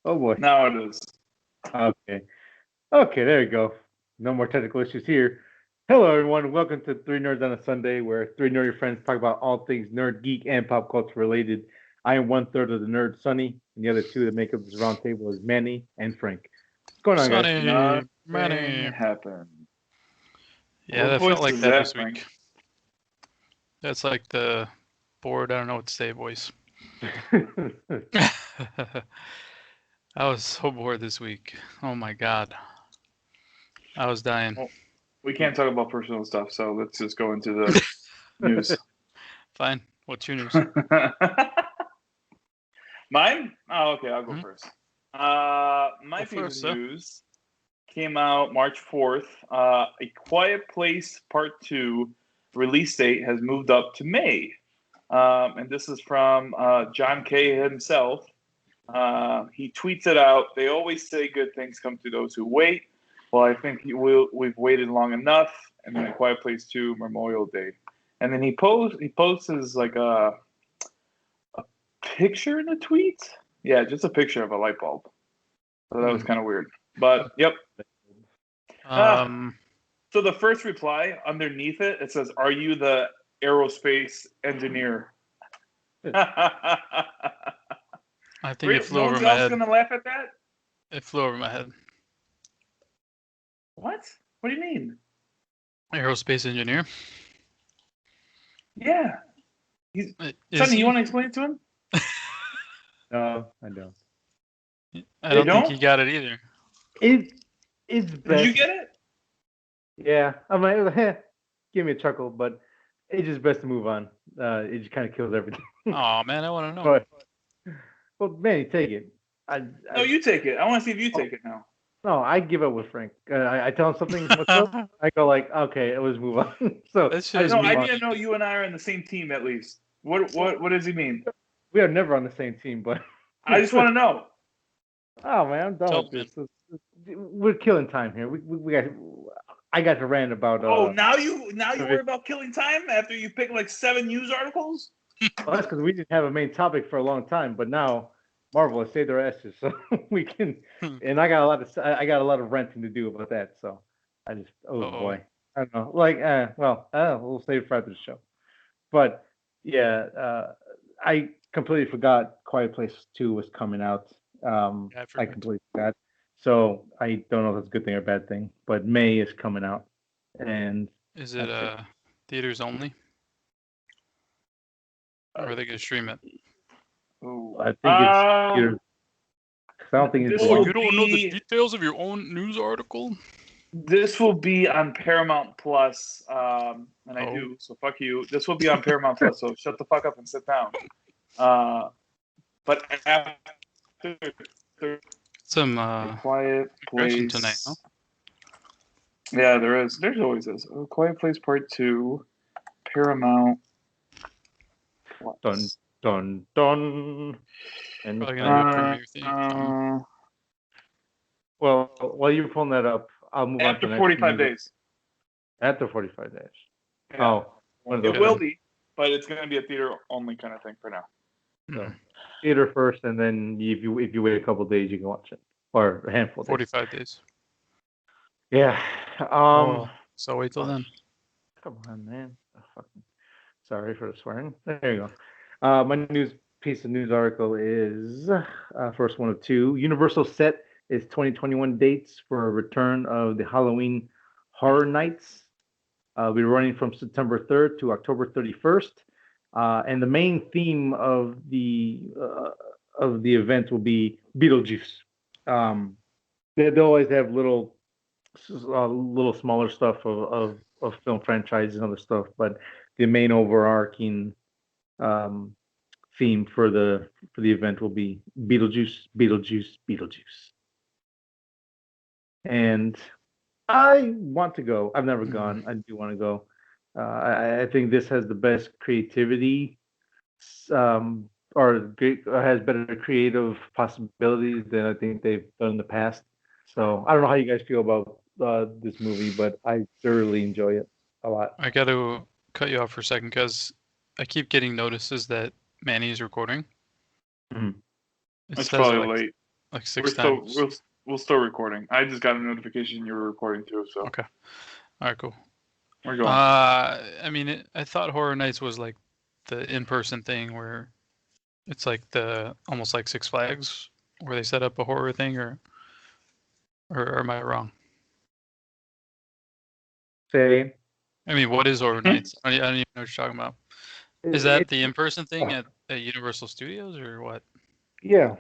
Oh boy. Now it is. Okay. Okay, there you go. No more technical issues here. Hello, everyone. Welcome to Three Nerds on a Sunday, where three nerdy friends talk about all things nerd, geek, and pop culture related. I am one third of the nerd, Sonny, and the other two that make up this round table is Manny and Frank. What's going on, guys? Sonny, Nothing Manny. happened. Yeah, What that voice felt like is that that, this Frank? week. That's like the bored, I don't know what to say voice. I was so bored this week. Oh my god. I was dying. Well, we can't talk about personal stuff, so let's just go into the news. Fine. What's your news? Mine? Oh, okay, I'll go Mhm. first. My Go piece first, of sir. news came out March 4th. A Quiet Place Part 2 release date has moved up to May. And this is from John K. himself. He tweets it out. They always say good things come to those who wait. Well, I think we've waited long enough. And then A Quiet Place 2 Memorial Day. And then he posts like a picture in the tweet. Yeah, just a picture of a light bulb. So that was kind of weird. But yep. So the first reply underneath it says, "Are you the aerospace engineer?" I think it flew no over one my else head. gonna laugh at that? It flew over my head. What? What do you mean? Aerospace engineer. Yeah. Sonny, you want to explain it to him? No, I don't. I don't think don't? he got it either. It's best. Did you get it? Yeah, I'm like, give me a chuckle, but it's just best to move on. It just kind of kills everything. Oh man, I want to know. But, well, Manny, take it. No, you take it. I want to see if you take it now. No, I give up with Frank. I tell him something. What's up? I go like, okay, let's move on. So That shit I is just No, move I on. didn't know you and I are on the same team at least. What does he mean? We are never on the same team, but I just want to know. oh man, I'm done Tell with me. this. We're killing time here. We got. I got to rant about. Oh, now you worry about killing time after you pick like 7 news articles? Well, that's because we didn't have a main topic for a long time, but now Marvel has saved their asses, so we can. And I got a lot of ranting to do about that. So I just, boy, I don't know. Like, we'll save it for after the show. But yeah, I completely forgot Quiet Place 2 was coming out. Yeah, I completely forgot. So I don't know if that's a good thing or a bad thing. But May is coming out, and is it theaters only? Or are they gonna stream it? Oh, I think it's theaters. I don't think it's. Oh, you don't know the details of your own news article? This will be on Paramount Plus, and I do, so fuck you. This will be on Paramount Plus, so shut the fuck up and sit down. But after some Quiet Place tonight, huh? Yeah, there is. There's always this. Quiet Place Part 2, Paramount Plus. Dun dun dun. And probably gonna do a premiere thing. Well, while you're pulling that up, I'll move on to the next 45 days. After 45 days. Yeah. Oh, it will be, but it's going to be a theater only kind of thing for now. So, theater first, and then if you wait a couple of days, you can watch it, or a handful of days. 45 days. Yeah. So wait till then. Come on, man. Sorry for the swearing. There you go. My piece of news article is first one of two. Universal set is 2021 dates for a return of the Halloween Horror Nights. We'll be running from September 3rd to October 31st. And the main theme of the event will be Beetlejuice. They always have little smaller stuff of film franchises and other stuff, but the main overarching theme for the event will be Beetlejuice, Beetlejuice, Beetlejuice. And I want to go. I've never gone. I do want to go. I think this has the best creativity, or has better creative possibilities than I think they've done in the past. So I don't know how you guys feel about this movie, but I thoroughly enjoy it a lot. I got to cut you off for a second because I keep getting notices that Manny is recording. Mm-hmm. It It's says it probably late. like We're 6 still times. we're still recording. I just got a notification you were recording too, so Okay. All right, cool. we're going. I mean, I thought Horror Nights was like the in-person thing where it's like the almost like Six Flags where they set up a horror thing, or am I wrong? Say I mean, what is Horror Nights? I don't even know what you're talking about. Is that it, the in-person thing at Universal Studios or what? yeah.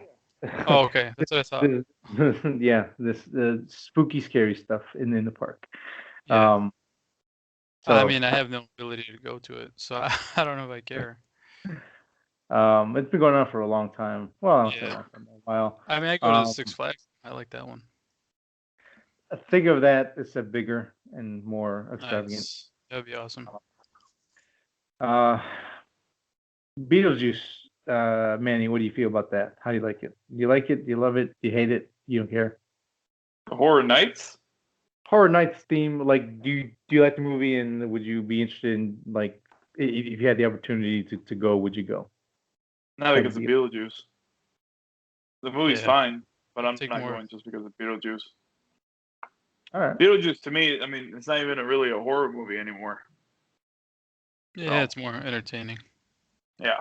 Oh, okay, that's what I thought. Yeah, this the spooky, scary stuff in the park. Yeah. I So mean, I have no ability to go to it, so I don't know if I care. it's been going on for a long time. Well, not for a Yeah. long time, a while. I mean, I go to Six Flags. I like that one. Think of that as a bigger and more extravagant. Nice. That'd be awesome. Uh, Beetlejuice, Manny, what do you feel about that? How do you like it? Do you like it? Do you love it? Do you hate it? You don't care? Horror Nights? Horror Nights theme, like, do you like the movie, and would you be interested in, like, if you had the opportunity to go, would you go? Not Type because of of deal. Beetlejuice. The movie's Yeah. fine, but I'm Take not more. going just because of Beetlejuice. All right. Beetlejuice to me, I mean, it's not even really a horror movie anymore. Yeah, So, it's more entertaining. yeah.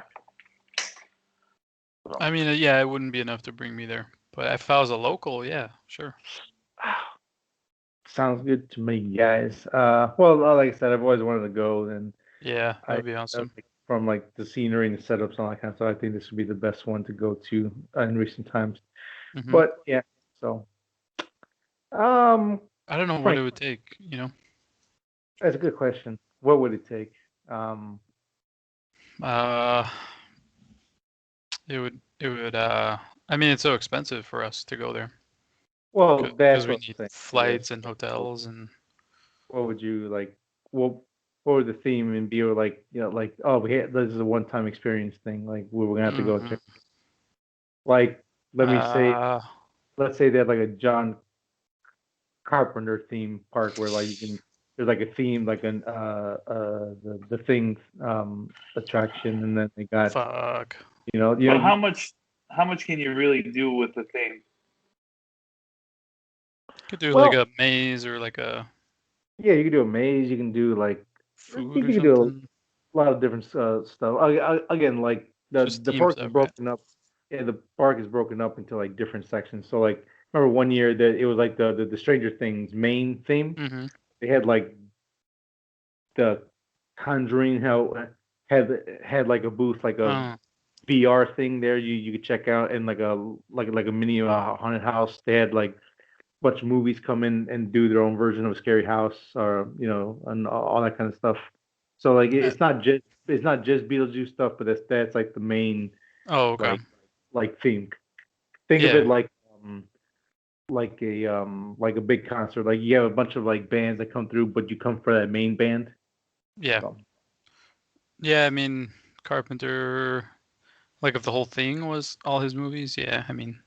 I mean, yeah, it wouldn't be enough to bring me there. But if I was a local, yeah, sure. Sounds good to me, guys. Well, like I said, I've always wanted to go, and Yeah, that I would be awesome. from like the scenery and the setups and all that kind of stuff. I think this would be the best one to go to in recent times. Hmm. But yeah, so um, I don't know what Frank, it would take, you know. that's a good question. What would it take? Um, Uh, it would. I mean, it's so expensive for us to go there well, because that's we what need I'm saying, I flights guess. and So hotels and. what would you like? What would the theme and be like? Like, oh, this is a one-time experience thing. Like, we were gonna have to go check. Like, let me say, Uh, let's say they have like a John Carpenter theme park where like you can there's like a theme like the thing attraction, and then they got fuck. But how much can you really do with the thing? Could do like well, a maze or like a yeah, you can do a maze, you can do like I food think or you can do something. a lot of different stuff. Again, like It's just the theme park is stuff, right? broken up. Yeah, the park is broken up into like different sections. So like remember one year that it was like the Stranger Things main theme. Mm-hmm. They had like the Conjuring had like a booth, like a Oh, VR thing there you could check out, and like a mini haunted house. They had like a bunch of movies come in and do their own version of a scary house, or and all that kind of stuff. So like uh, it's not just Beetlejuice stuff, but that's like the main oh, okay. like theme. Think of it Yeah, um like a big concert. Like you have a bunch of like bands that come through, but you come for that main band. yeah, So yeah. I mean, Carpenter. Like if the whole thing was all his movies, yeah. I mean,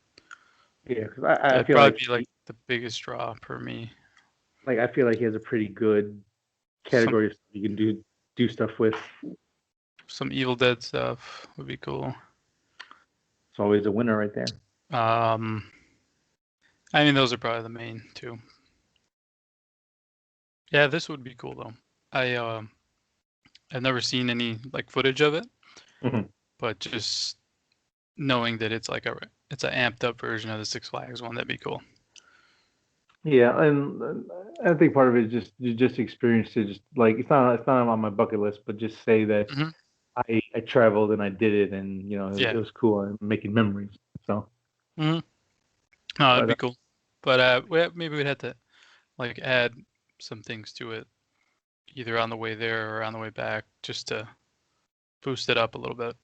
yeah, because I that'd feel probably be like the biggest draw for me. I feel like he has a pretty good Some category of stuff you can do stuff with. some Evil Dead stuff would be cool. It's always a winner right there. Um, I mean, those are probably the main two. Yeah, this would be cool though. I've never seen any like footage of it, Mhm. but just knowing that it's an amped up version of the Six Flags one, that'd be cool. Yeah, and I think part of it is just experience to just like it's not on my bucket list, but just say that Hmm. I traveled and I did it, and it Yeah. was cool and making memories. So, Hmm. No, that'd but be cool. But maybe we'd have to like add some things to it, either on the way there or on the way back, just to boost it up a little bit.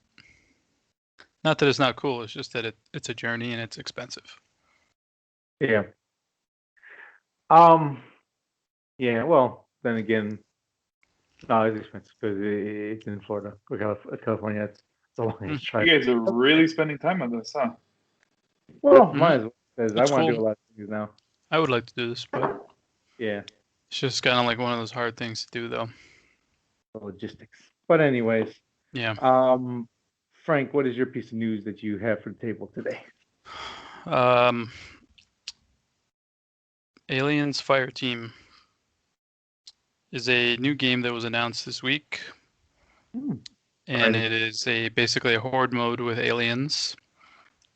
Not that it's not cool, it's just that it's a journey and it's expensive. yeah, um, yeah. Well, then again, no, it's expensive because it's in Florida, or California. It's a long Mm. drive. You guys are really spending time on this, huh? Well, Hmm. might as well because I It's want to do cool. a lot of things now. I would like to do this, but Yeah, it's just kind of like one of those hard things to do, though. the logistics. But anyways, Yeah. um, Frank, what is your piece of news that you have for the table today? Aliens Fireteam is a new game that was announced this week, and Alrighty. it is basically a horde mode with aliens.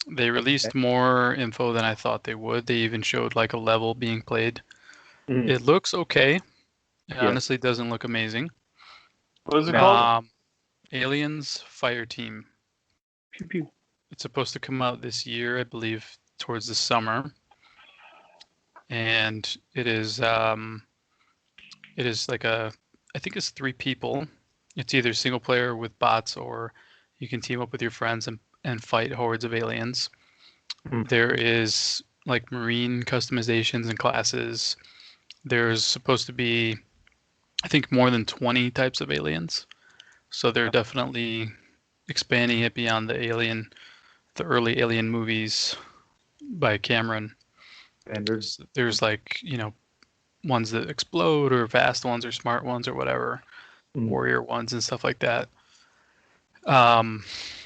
They released more info than I thought they would. They even showed like a level being played. Mhm. It looks okay. It Yeah. honestly doesn't look amazing. What is it called? Aliens Fireteam. Pew, pew. It's supposed to come out this year, I believe, towards the summer. And it is like I think it's 3 people. It's either single player with bots or you can team up with your friends and fight hordes of aliens. Mhm. There is like marine customizations and classes. There's supposed to be, I think, more than 20 types of aliens. So they're definitely expanding it beyond the early alien movies by Cameron. Standard. There's like, ones that explode or fast ones or smart ones or whatever, warrior ones and stuff like that.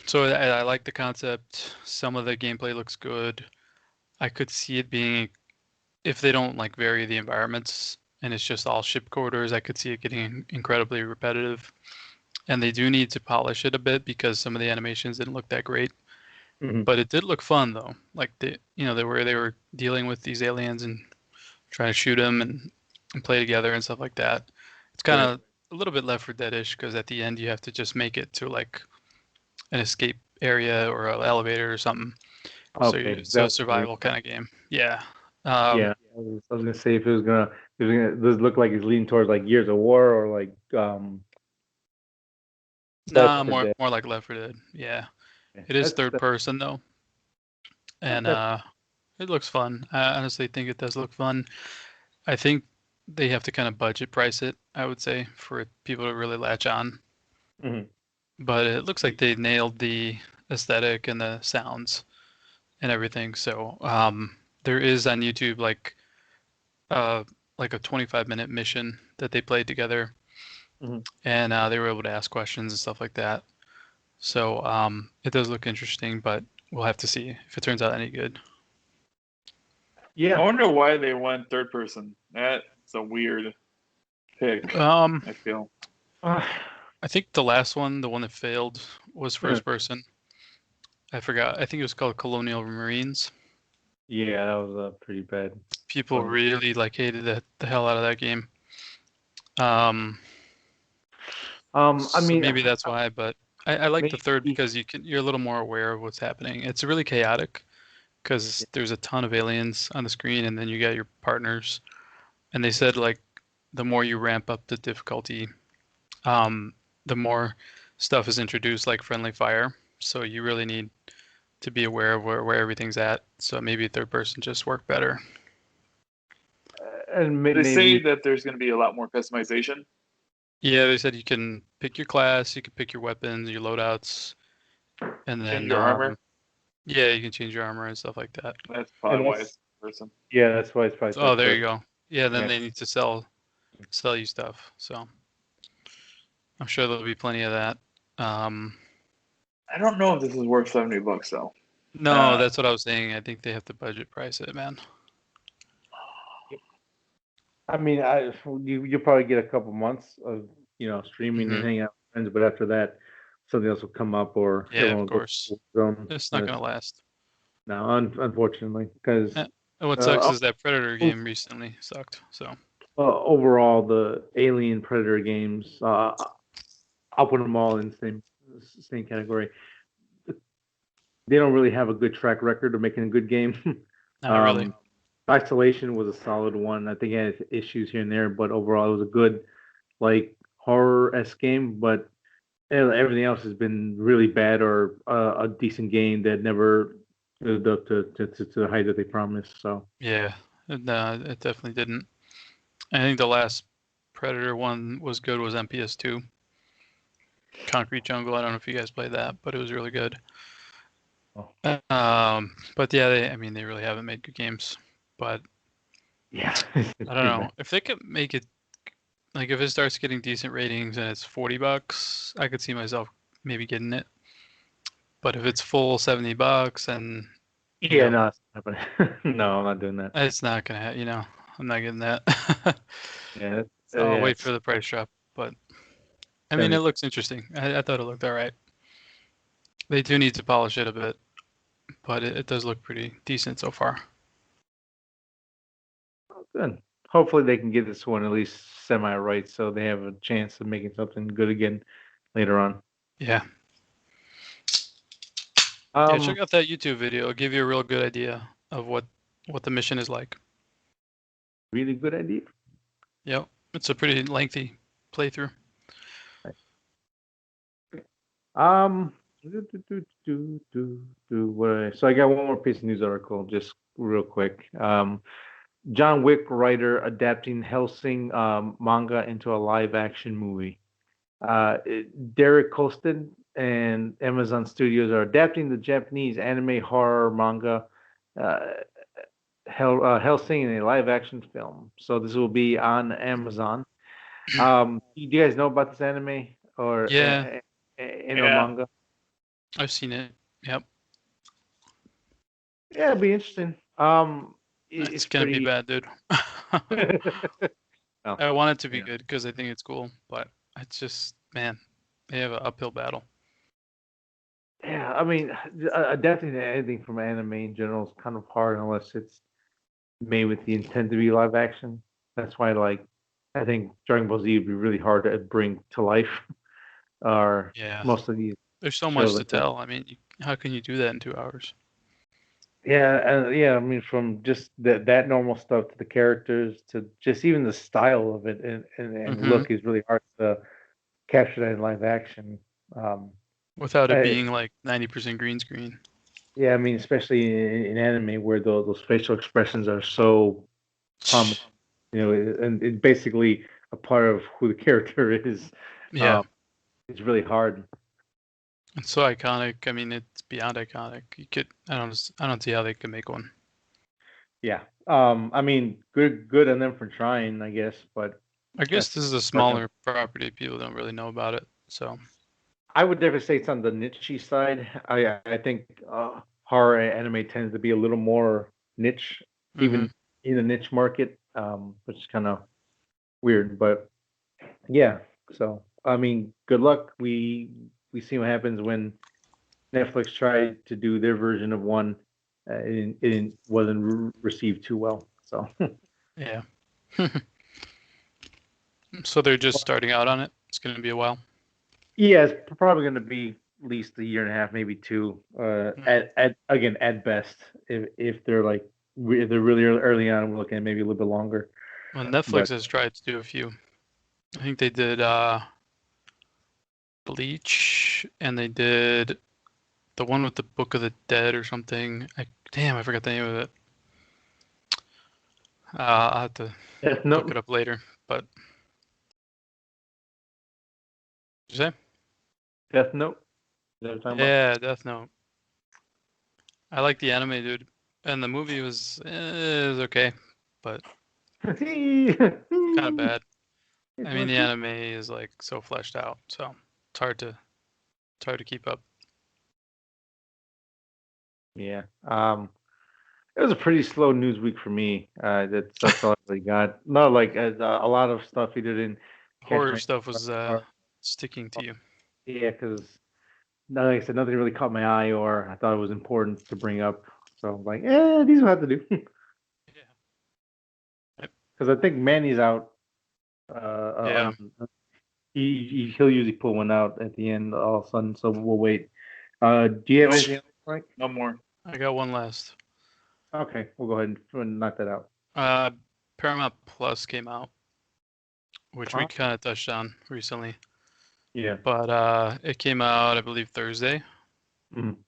So I like the concept. Some of the gameplay looks good. I could see it being, if they don't like vary the environments and it's just all ship quarters, I could see it getting incredibly repetitive. And they do need to polish it a bit because some of the animations didn't look that great. Mhm. But it did look fun though. Like they were dealing with these aliens and trying to shoot them and play together and stuff like that. It's kind of a little bit Left 4 Dead-ish because at the end you have to just make it to like an escape area or an elevator or something. So Okay. it's a survival kind of game. Yeah. Yeah. I was gonna say if does it look like it's leaning towards like Years of War or like Nah, Left 4 Dead. more like Left 4 Dead. Yeah. Yeah. It is That's third person though, and it looks fun. I honestly think it does look fun. I think they have to kind of budget price it, I would say, for people to really latch on. Mhm. But it looks like they nailed the aesthetic and the sounds and everything. So there is on YouTube uh, like a 25-minute mission that they played together, Mhm. and they were able to ask questions and stuff like that. So it does look interesting, but we'll have to see if it turns out any good. I wonder why they went third person. That's a weird pick, I feel. I think the last one, the one that failed, was first person. I forgot. I think it was called Colonial Marines. Yeah, that was pretty bad. People really like hated the hell out of that game. I mean, maybe that's why, but I like the third maybe- because you're a little more aware of what's happening. It's really chaotic because there's a ton of aliens on the screen, and then you got your partners. And they said like the more you ramp up the difficulty, the more stuff is introduced, like friendly fire. So you really need to be aware of where everything's at. So maybe third person just work better. and They say maybe that there's going to be a lot more customization. Yeah, they said you can pick your class, you can pick your weapons, your loadouts, and then Change your armor. yeah, you can change your armor and stuff like that. That's probably why it's person. Yeah, that's why it's probably. Oh, there you go. Yeah, then Yeah. they need to sell you stuff. So I'm sure there'll be plenty of that. I don't know if this is worth $70 though. No, that's what I was saying. I think they have to budget price it, man. I mean, you'll probably get a couple months of streaming and hanging out with friends, but after that, something else will come up or Yeah, everyone of will course. go. It's not gonna last. No, unfortunately, because And what sucks is that Predator game recently sucked. So overall, the Alien Predator games, I'll put them all in the same category. They don't really have a good track record of making a good game. not really. Isolation was a solid one. I think it had issues here and there, but overall, it was a good like horror-esque game. But everything else has been really bad or a decent game that never lived up to the height that they promised. So Yeah, no, it definitely didn't. I think the last Predator one was good was MPS2. Concrete Jungle. I don't know if you guys played that, but it was really good. Oh. But yeah, they really haven't made good games. But yeah, I don't know if they could make it like if it starts getting decent ratings and it's $40, I could see myself maybe getting it. But if it's full $70 and Yeah, no, it's not happening. No, I'm not doing that. It's not gonna happen. I'm not getting that. Yeah, So I'll wait it's for the price drop. But I mean, 70. it looks interesting. I thought it looked all right. They do need to polish it a bit, but it does look pretty decent so far. Good. Hopefully they can get this one at least semi right, so they have a chance of making something good again later on. Yeah. Yeah, check out that YouTube video. It'll give you a real good idea of what the mission is like. Really good idea. Yep. It's a pretty lengthy playthrough. Um, so I got one more piece of news article, just real quick. John Wick writer adapting Hellsing manga into a live action movie. Derek Kolstad and Amazon Studios are adapting the Japanese anime horror manga uh, Hellsing in a live action film. So this will be on Amazon. Do you guys know about this anime or Yeah, or Yeah. manga? I've seen it. Yep. Yeah, it'd be interesting. It's It's gonna be pretty. bad, dude. Oh, I want it to be yeah. good because I think it's cool, but it's just, man, they have an uphill battle. Yeah, I mean, adapting to anything from anime in general is kind of hard unless it's made with the intent to be live action. That's why, like, I think Dragon Ball Z would be really hard to bring to life, or Yeah, most of these there's so much shows to like that. tell. I mean, how can you do that in 2 hours? Yeah, yeah. I mean, from just that normal stuff to the characters to just even the style of it and Mm-hmm. look is really hard to capture that in live action. Um, Without it I, being like 90% green screen. yeah, I mean, especially in anime where those facial expressions are so prominent, and it basically a part of who the character is. Yeah, Um, it's really hard. it's so iconic. I mean, it's beyond iconic. I don't see how they could make one. Yeah. I mean, good on them for trying, I guess, but I guess that's this is a part of. smaller property. People don't really know about it. So, I would definitely say it's on the niche side. I think horror anime tends to be a little more niche, hmm even in the niche market, which is kind of weird. But yeah, so I mean, good luck. We see what happens when Netflix tried to do their version of one. It wasn't received too well. So yeah. So they're just starting out on it. It's going to be a while. yeah, it's probably going to be at least a year and a half, maybe two. Mm. At again at best, if they're like if they're really early on, we're looking at maybe a little bit longer. Well, Netflix But has tried to do a few. I think they did Bleach, and they did the one with the Book of the Dead or something. Damn, I forgot the name of it. I'll have to Death look it Note, up later. But did you say? Death Note, is that what you're talking about? Yeah, Death Note. I like the anime, dude, and the movie was okay, but kind of bad. I mean, the anime is like so fleshed out, so it's hard to keep up. Yeah. It was a pretty slow news week for me. That's all I really got. Not like a lot of stuff either didn't catch Horror my stuff was or, sticking to you. yeah, because like I said, nothing really caught my eye or I thought it was important to bring up. So I'm like, these will have to do. Yeah. Yep. Because I think Manny's out. Yeah. On he'll usually pull one out at the end all of a sudden. So we'll wait. Do you have Nope. anything else, Mike? No more. I got one last. Okay, we'll go ahead and knock that out. Uh, Paramount Plus came out, which we Huh? kind of touched on recently, Yeah. but it came out, I believe, Thursday, Mhm.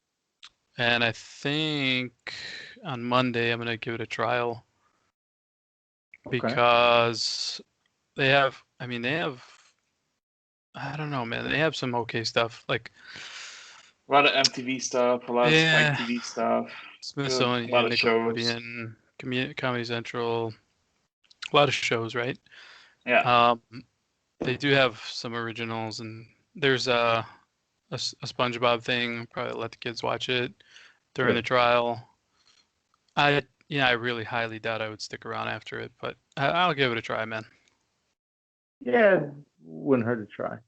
and I think on Monday I'm gonna give it a trial Okay. because I mean, they have, I don't know, man, they have some okay stuff. Like, A lot of MTV stuff, a lot of Spike yeah, TV stuff, a lot Smithsonian, of shows. Nickelodeon, Comedy Central, a lot of shows, right? Yeah. Um, they do have some originals, and there's a SpongeBob thing. Probably let the kids watch it during the Good. trial. I really highly doubt I would stick around after it, but I'll give it a try, man. Yeah, wouldn't hurt to try.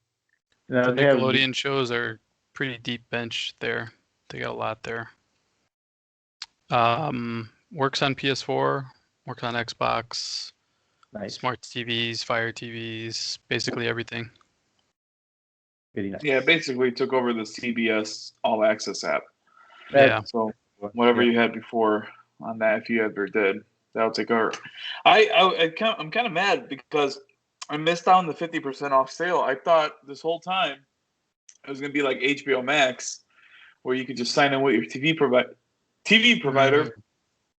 The They have Nickelodeon shows are pretty deep bench there. They got a lot there. Works on PS4, works on Xbox, nice. smart TVs, Fire TVs, basically everything. Pretty nice. Yeah, basically took over the CBS All Access app. Yeah. So whatever you had before on that, if you ever did, that'll take over. I'm kind of mad because I missed out on the 50% off sale. I thought this whole time it was gonna be like HBO Max, where you could just sign in with your TV provider,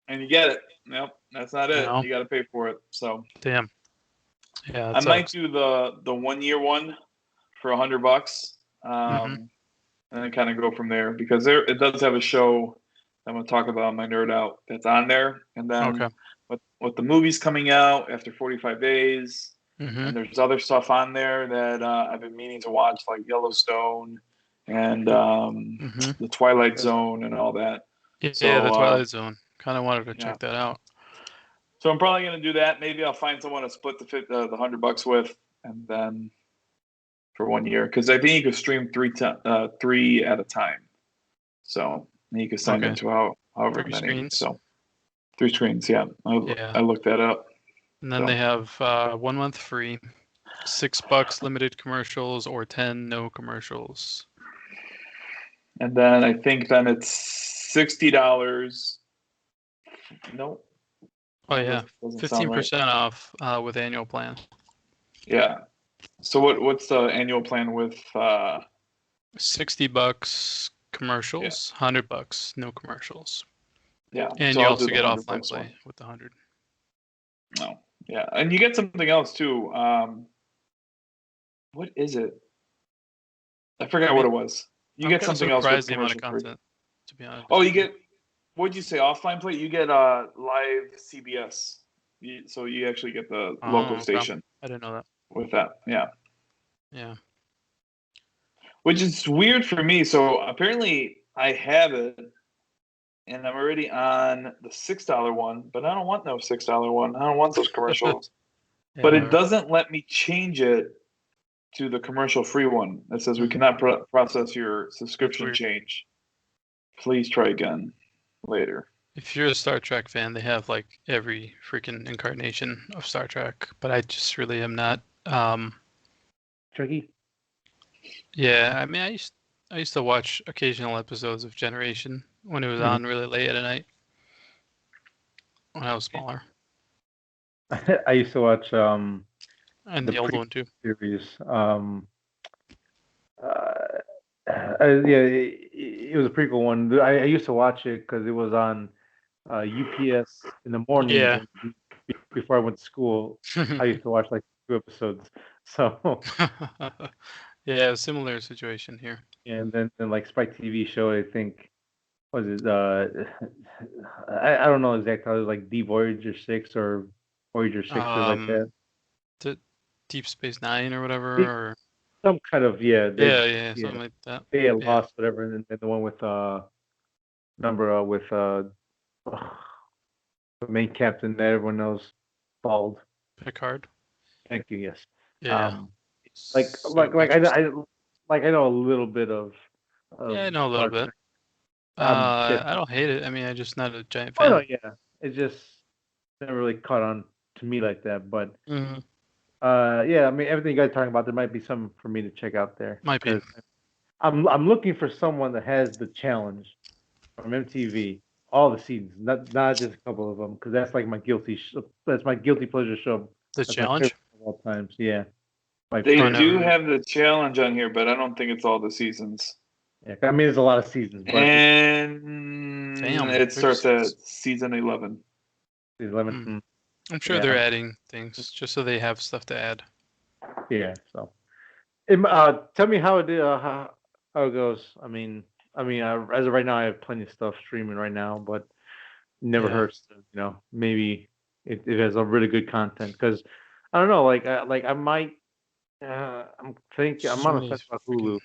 and you get it. Nope, that's not it. No. You got to pay for it. So Damn. Yeah. I might do the 1 year one for $100, and then kind of go from there because it does have a show I'm going to talk about my nerd out that's on there, and then with the movies coming out after 45 days, and there's other stuff on there that I've been meaning to watch, like Yellowstone and the Twilight Zone and all that. Yeah, so, the Twilight Zone. Kind of wanted to check that out. So I'm probably going to do that. Maybe I'll find someone to split the $100 with, and then for 1 year, because I think you could stream three at a time. So you could sign into however many. Screens. So 3 screens. Yeah, I looked that up. And then they have 1 month free, $6 limited commercials, or 10 no commercials. And then I think then it's $60. Nope. Oh yeah, 15% off with annual plan. Yeah. So what's the annual plan with? $60 commercials, $100 no commercials. Yeah. And so you I'll also do get the offline $100 play one. with the 100. No. Yeah, and you get something else too. What is it? I forgot what it was. You get something else with the amount of commercial content, to be honest. Oh, you get. What'd you say? Offline play? You get live CBS. So you actually get the local station. I didn't know that. With that, yeah. Yeah. Which is weird for me. So apparently I have it, and I'm already on the $6 one, but I don't want no $6 one. I don't want those commercials. But it doesn't let me change it to the commercial-free one. It says we cannot process your subscription change. Please try again later. If you're a Star Trek fan, they have like every freaking incarnation of Star Trek, but I just really am not. Tricky. Yeah, I mean, I used to watch occasional episodes of Generation when it was on really late at night when I was smaller. I used to watch and the old one too. Series. It was a prequel one. I used to watch it because it was on UPS in the morning. Yeah. Before I went to school, I used to watch like 2 episodes. So. Yeah, similar situation here. And then like Spike TV show, I think, was it? I don't know exactly. It was like D Voyager 6 or Voyager 6 or like that. The Deep Space Nine or whatever, or some kind of something like that. They had lost whatever, and then the one with the main captain that everyone knows, bald. Picard. Thank you. Yes. Yeah. I know a little bit of yeah, I know a little bit. I don't hate it. I mean, I'm just not a giant fan. Oh no, yeah. It just never really caught on to me like that. But yeah, I mean, everything you guys are talking about, there might be something for me to check out there. Might be. I'm looking for someone that has the challenge from MTV, all the seasons, not just a couple of them, because that's like my guilty pleasure show. The challenge of all times, yeah. They do have the challenge on here, but I don't think it's all the seasons. Yeah, I mean, there's a lot of seasons. But and it starts at season 11. Season 11. I'm sure they're adding things just so they have stuff to add. Yeah. So, tell me how it goes. I mean, as of right now, I have plenty of stuff streaming right now, but never hurts to, maybe it has a really good content, because I don't know, like I might. I'm on the fence about Hulu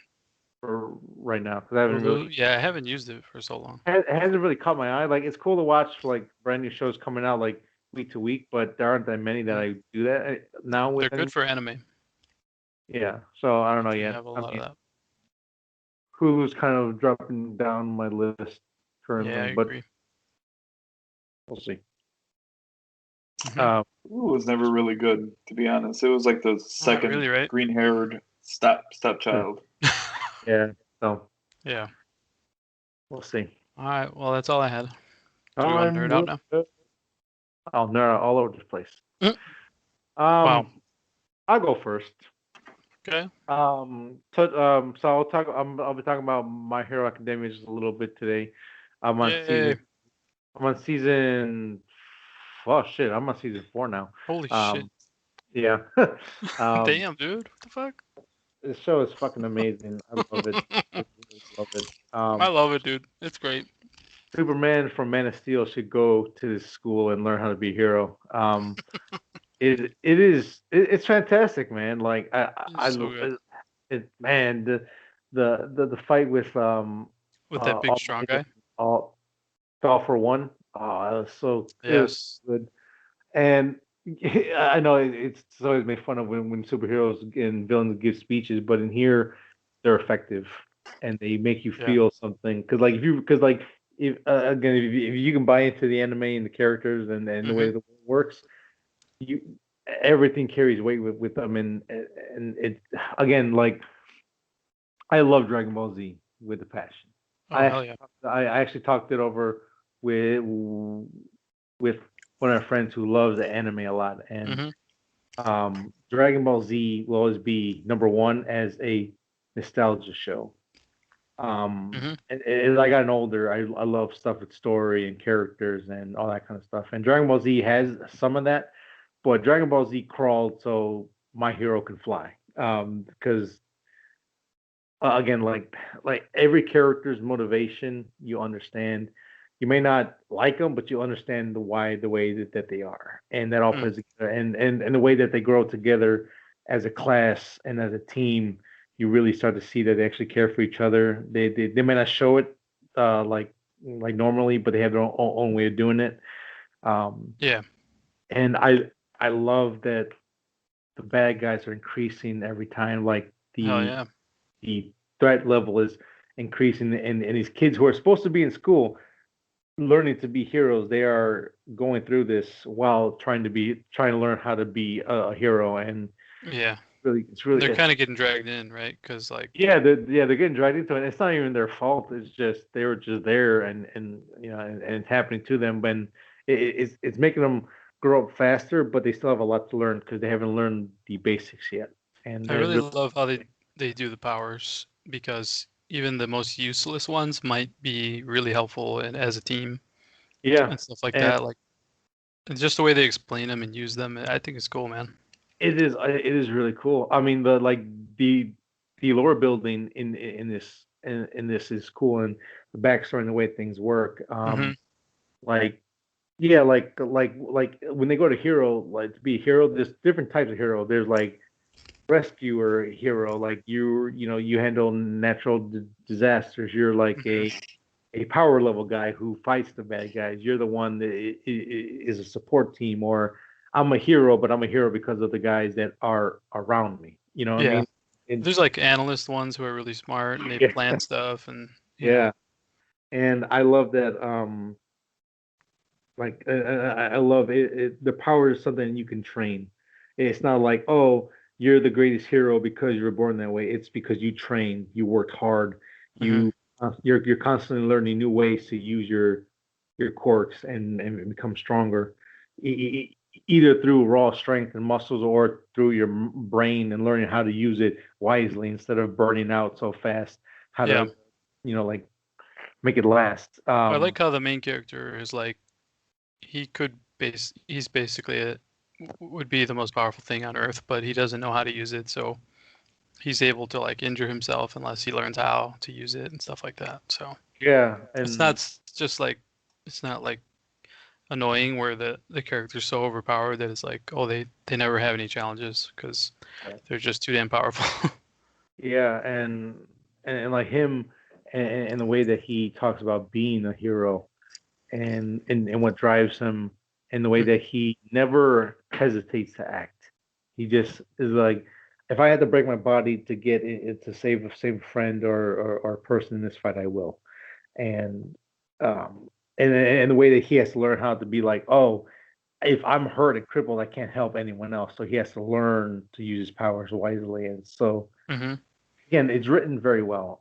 for right now because I haven't really Yeah, I haven't used it for so long. it hasn't really caught my eye. Like it's cool to watch like brand new shows coming out like week to week, but there aren't that many that I do that now with They're good for anime. Yeah, so I don't know They yet. have a I lot mean, of that. Hulu's kind of dropping down my list Yeah, I currently, but agree. we'll see. Mhm. It was never really good, to be honest. It was like the second really, right? green-haired stepchild. Yeah, so Yeah. we'll see. All right. Well, that's all I had. Do we want to nerd out now? I'll nerd out all over the place. Mm. Wow. I'll go first. Okay. So I'll talk. I'll be talking about My Hero Academia just a little bit today. I'm on Yay. season. I'm on season. Oh shit! I'm on season 4 now. Holy shit. Yeah. Damn, dude. What the fuck? The show is fucking amazing. I love it. I really love it. I love it, dude. It's great. Superman from Man of Steel should go to this school and learn how to be a hero. It's fantastic, man. Like It's so good. man the fight with With that big, all strong guy. all for one. Oh, it was Yes. good. And I know it's always made fun of when superheroes and villains give speeches, but in here they're effective and they make you Yeah. feel something. Because like if again if you can buy into the anime and the characters and the way the world works, you everything carries weight with them and it again like I love Dragon Ball Z with a passion. Oh, hell yeah. I actually talked it over with one of our friends who loves the anime a lot, and Dragon Ball Z will always be number one as a nostalgia show. And as I gotten older, I love stuff with story and characters and all that kind of stuff. And Dragon Ball Z has some of that, but Dragon Ball Z crawled so my hero can fly. Because again, like every character's motivation, you understand. You may not like them, but you understand the way that they are, and that all plays together. And the way that they grow together as a class and as a team, you really start to see that they actually care for each other. They may not show it like normally, but they have their own way of doing it. Yeah. And I love that the bad guys are increasing every time. Like Hell yeah. the threat level is increasing, and these kids who are supposed to be in school learning to be heroes, they are going through this while trying to learn how to be a hero. And Yeah. it's really They're kind of getting dragged in, right? Because like they're getting dragged into it. It's not even their fault. It's just they were just there, and you know, and it's happening to them. When it's making them grow up faster, but they still have a lot to learn because they haven't learned the basics yet. And I really love how they do the powers, because even the most useless ones might be really helpful as a team and stuff like and that. Like, and just the way they explain them and use them, I think it's cool, man. it is really cool. I mean, the lore building in this is cool, and the backstory and the way things work. Like yeah, like when they go to hero, like to be a hero, there's different types of hero. There's like rescuer hero, like you handle natural disasters. You're like a power level guy who fights the bad guys. You're the one that is a support team, or I'm a hero, but I'm a hero because of the guys that are around me. You know what I Yeah. mean? There's like analyst ones who are really smart and they Yeah. plan stuff and Yeah, and I love that. I love it. The power is something you can train. It's not like, oh, you're the greatest hero because you were born that way. It's because you trained, you worked hard, you're constantly learning new ways to use your quirks and become stronger, either through raw strength and muscles or through your brain and learning how to use it wisely instead of burning out so fast. How yeah. to, like make it last. I like how the main character is like, he's basically would be the most powerful thing on Earth, but he doesn't know how to use it, so he's able to like injure himself unless he learns how to use it and stuff like that. So Yeah, it's and not just like, it's not like annoying where the character's so overpowered that it's like, oh, they never have any challenges because they're just too damn powerful. yeah, and and like him, and the way that he talks about being a hero, and what drives him, and the way that he never hesitates to act. He just is like, if I had to break my body to get it to save a friend or a person in this fight, I will. And and the way that he has to learn how to be like, oh, if I'm hurt and crippled, I can't help anyone else. So he has to learn to use his powers wisely. And so Mm-hmm. again, it's written very well.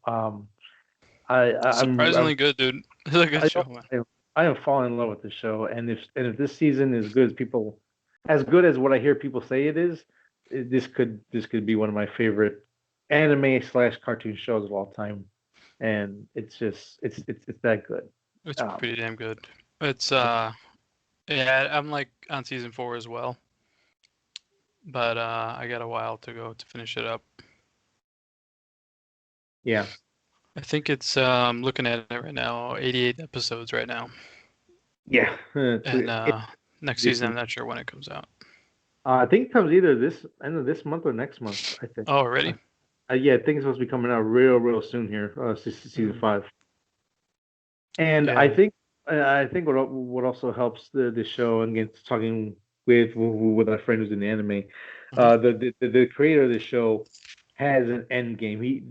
Surprisingly good, dude. It's a good I show, don't man. I am falling in love with the show, and if this season is good as people, as good as what I hear people say it is, this could be one of my favorite anime slash cartoon shows of all time, and it's just it's that good. It's Um, pretty damn good. It's yeah, I'm like on season 4 as well, but I got a while to go to finish it up. yeah, I think it's looking at it right now, 88 episodes right now, yeah. and next season I'm not sure when it comes out. I think it comes either this end of this month or next month. I think. Oh, already? Yeah, I think it's supposed to be coming out real soon here. Season 5. And Yeah. I think what also helps the show, and again talking with our friend who's in the anime, the creator of the show has an end game.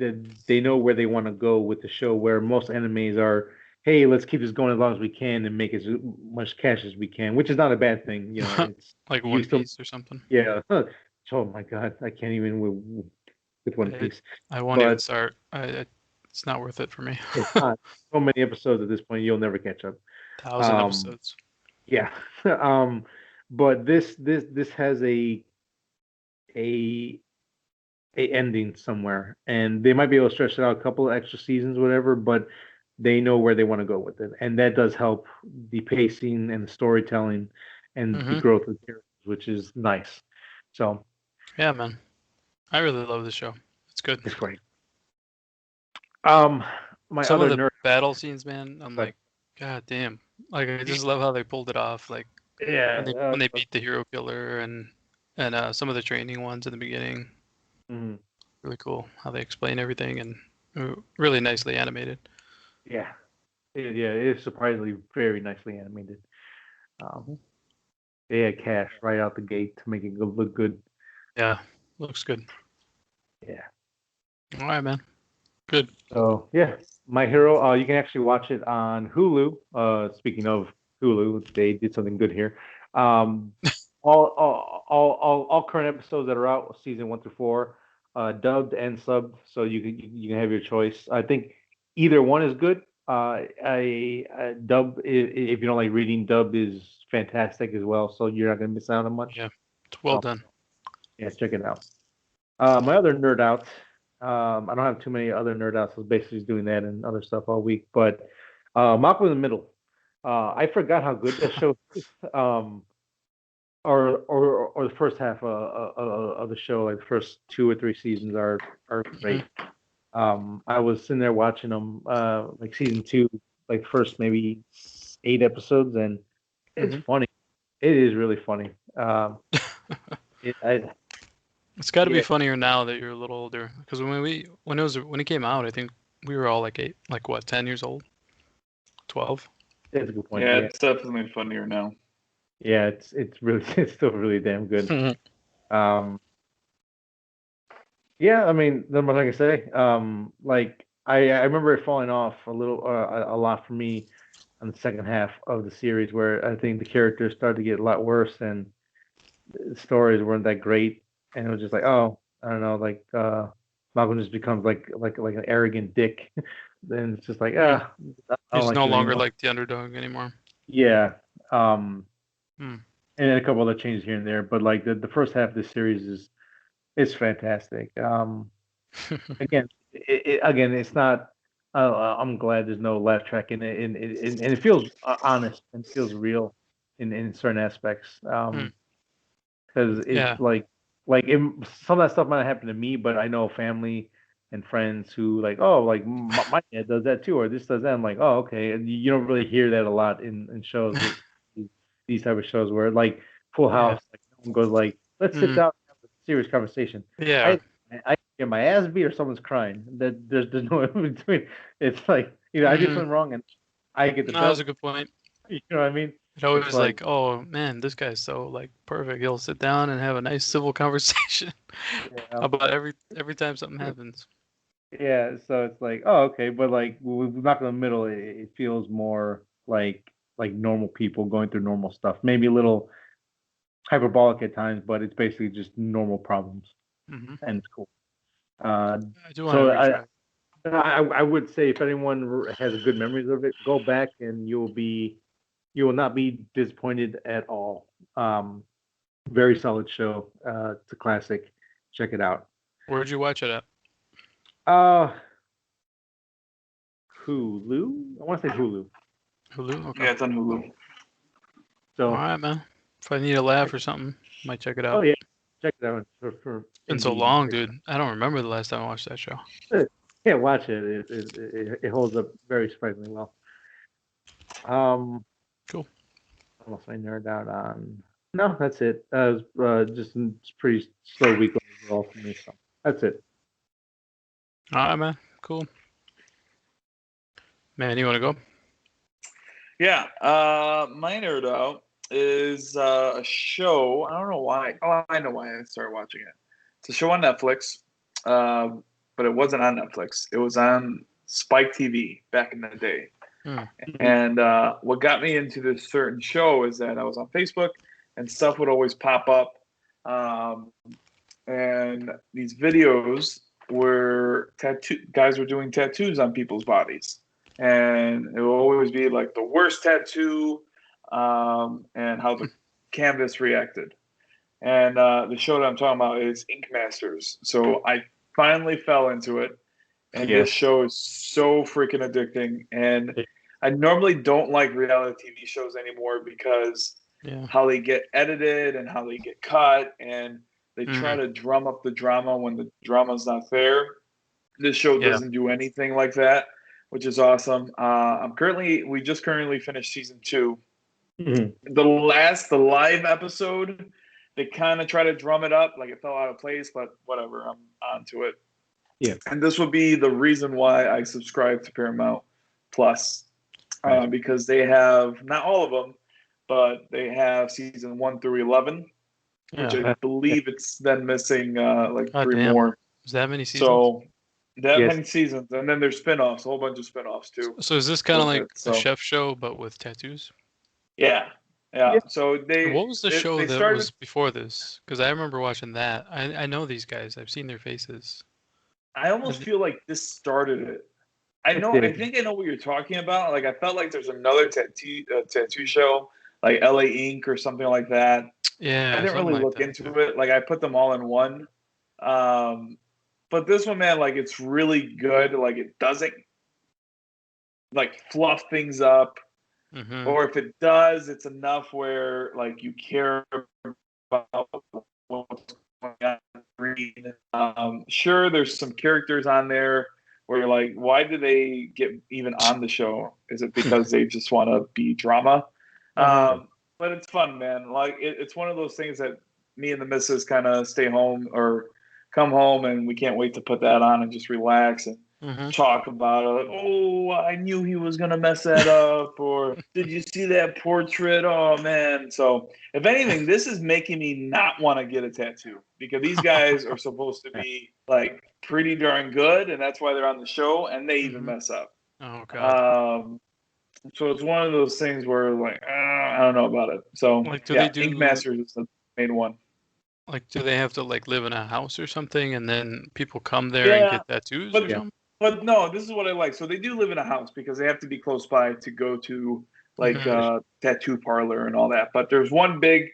They know where they want to go with the show. Where most animes are, hey, let's keep this going as long as we can and make as much cash as we can, which is not a bad thing. You know, it's Like you One still Piece or something. yeah. Oh my God, I can't even with One Piece. I won't even But start. It's not worth it for me. it's not so many episodes at this point. You'll never catch up. 1,000 Um, episodes. yeah. But this has a a ending somewhere, and they might be able to stretch it out a couple of extra seasons, whatever. But they know where they want to go with it, and that does help the pacing and the storytelling and the Mm-hmm. growth of the characters, which is nice. So Yeah, man. I really love this show. It's good. it's great. Um, my Some of other the nerd, battle scenes, man, I'm but like, God damn. Like I just love how they pulled it off. Like yeah, when they beat the hero killer and some of the training ones in the beginning. mhm, Really cool how they explain everything and really nicely animated. yeah, it is surprisingly very nicely animated. Um, they had cash right out the gate to make it look good. Yeah, looks good. Yeah. All right, man. Good. So yeah, My Hero. You can actually watch it on Hulu. Speaking of Hulu, they did something good here. Um, all current episodes that are out, season 1 through 4, dubbed and subbed, so you can have your choice. I think either one is good. I dub if you don't like reading, dub is fantastic as well. So you're not gonna miss out on much. Yeah, it's well So done. yeah, check it out. My other nerd out. I don't have too many other nerd outs. I was basically just doing that and other stuff all week. But Malcolm in the Middle. I forgot how good that show is. Or the first half of the show, like the first 2 or 3 seasons are great. I was sitting there watching them, like season 2, like first maybe 8 episodes, and it's Mhm. funny. It is really funny. I It's got to be yeah, funnier now that you're a little older. Because when it came out, I think we were all like 10 years old, 12. that's a good point. Yeah, Yeah. it's definitely funnier now. Yeah, it's really it's still really damn good. Um, yeah, I mean, then what I can say, like I remember it falling off a lot for me on the second half of the series, where I think the characters started to get a lot worse and the stories weren't that great, and it was just like, oh, I don't know, like Malcolm just becomes like an arrogant dick. Then it's just like, Hmm. I don't He's like no you longer anymore. like the underdog anymore. Yeah. Um, Hmm. and then a couple other changes here and there, but like the first half of the series is it's fantastic. Again, again, it's not. I'm glad there's no laugh track in it, and it feels honest and feels real in certain aspects. Hmm. Because it's Yeah. some of that stuff might happen to me, but I know family and friends who like, oh, like my dad does that too, or this does that. I'm like, oh, okay. And you don't really hear that a lot in shows with these type of shows where like Full Yeah. House, like someone goes like, let's sit Hmm. down and have a serious conversation. Yeah. I get my ass beat or someone's crying. There's no in between. It's like either I do Mhm. something wrong and I get the No, that's a belt. good point. You know what I mean? It It's always like like, oh man, this guy's so like perfect. He'll sit down and have a nice civil conversation yeah, about every time something happens. yeah. So it's like oh okay, but like we're not in the middle. It feels more like normal people going through normal stuff. Maybe a little hyperbolic at times, but it's basically just normal problems, Hmm. and it's cool. Uh, I do want to so retry. I would say if anyone has good memories of it, go back and you will not be disappointed at all. Very solid show. It's a classic. Check it out. Where'd you watch it at? Uh, Hulu. I want to say Hulu. Hulu? Okay. Yeah, it's on Hulu. All So, right, man. If I need a laugh or something, might check it oh out. yeah, check it out for It's been so indie. long, dude. I don't remember the last time I watched that show. Yeah, watch it. It holds up very surprisingly well. Um, Cool. what else I nerd out on? No, that's it. Just it's pretty slow week overall for me. So that's it. All right, man. Cool. Man, you want to go? Yeah, my nerd out is a show. I don't know why. Oh, I know why I started watching it. It's a show on Netflix, but it wasn't on Netflix. It was on Spike TV back in the day. Hmm. And what got me into this certain show is that I was on Facebook and stuff would always pop up. And these videos were guys were doing tattoos on people's bodies. And it will always be like the worst tattoo and how the canvas reacted. And the show that I'm talking about is Inkmasters. So I finally fell into it. And Yeah. this show is so freaking addicting. And I normally don't like reality TV shows anymore because Yeah. how they get edited and how they get cut and they try to drum up the drama when the drama's not there. This show Yeah. doesn't do anything like that, which is awesome. We just currently finished season 2. Mhm. The live episode, they kind of try to drum it up like it fell out of place, but whatever, I'm onto it. Yeah. And this would be the reason why I subscribe to Paramount Plus, Right. because they have not all of them, but they have season 1 through 11, which I Yeah. believe it's then missing like God 3 damn. more. Is that many seasons? So that Yes. many seasons, and then there's spin-offs, a whole bunch of spin-offs too So is this kind of with like it. a So chef show but with tattoos? yeah. Yeah. So And what was the show they that started. was before this? Because I remember watching that. I know these guys. I've seen their faces. I almost feel like this started it. I It know. I did. think I know what you're talking about. Like I felt like there's another tattoo show, like LA Ink or something like that. I Yeah, didn't something really like look that. into it. Like I put them all in one. But this one, man, like it's really good. Like it doesn't like fluff things up, Mm-hmm. or if it does, it's enough where like you care about what's going on. Sure, there's some characters on there where you're like, why do they get even on the show? Is it because they just want to be drama? But it's fun, man. Like it's one of those things that me and the missus kind of stay home or come home and we can't wait to put that on and just relax and Mm-hmm. talk about it. Like, oh, I knew he was gonna mess that up, or did you see that portrait? Oh man! So if anything, this is making me not want to get a tattoo because these guys are supposed to be like pretty darn good, and that's why they're on the show, and they even mess up. Oh god. So it's one of those things where like I don't know about it. So Like, do yeah, they do Inkmasters is the main one. like do they have to like live in a house or something, and then people come there and Yeah, get tattoos or but something? but no, this is what I like. So they do live in a house because they have to be close by to go to like Mhm. tattoo parlor and all that. But there's one big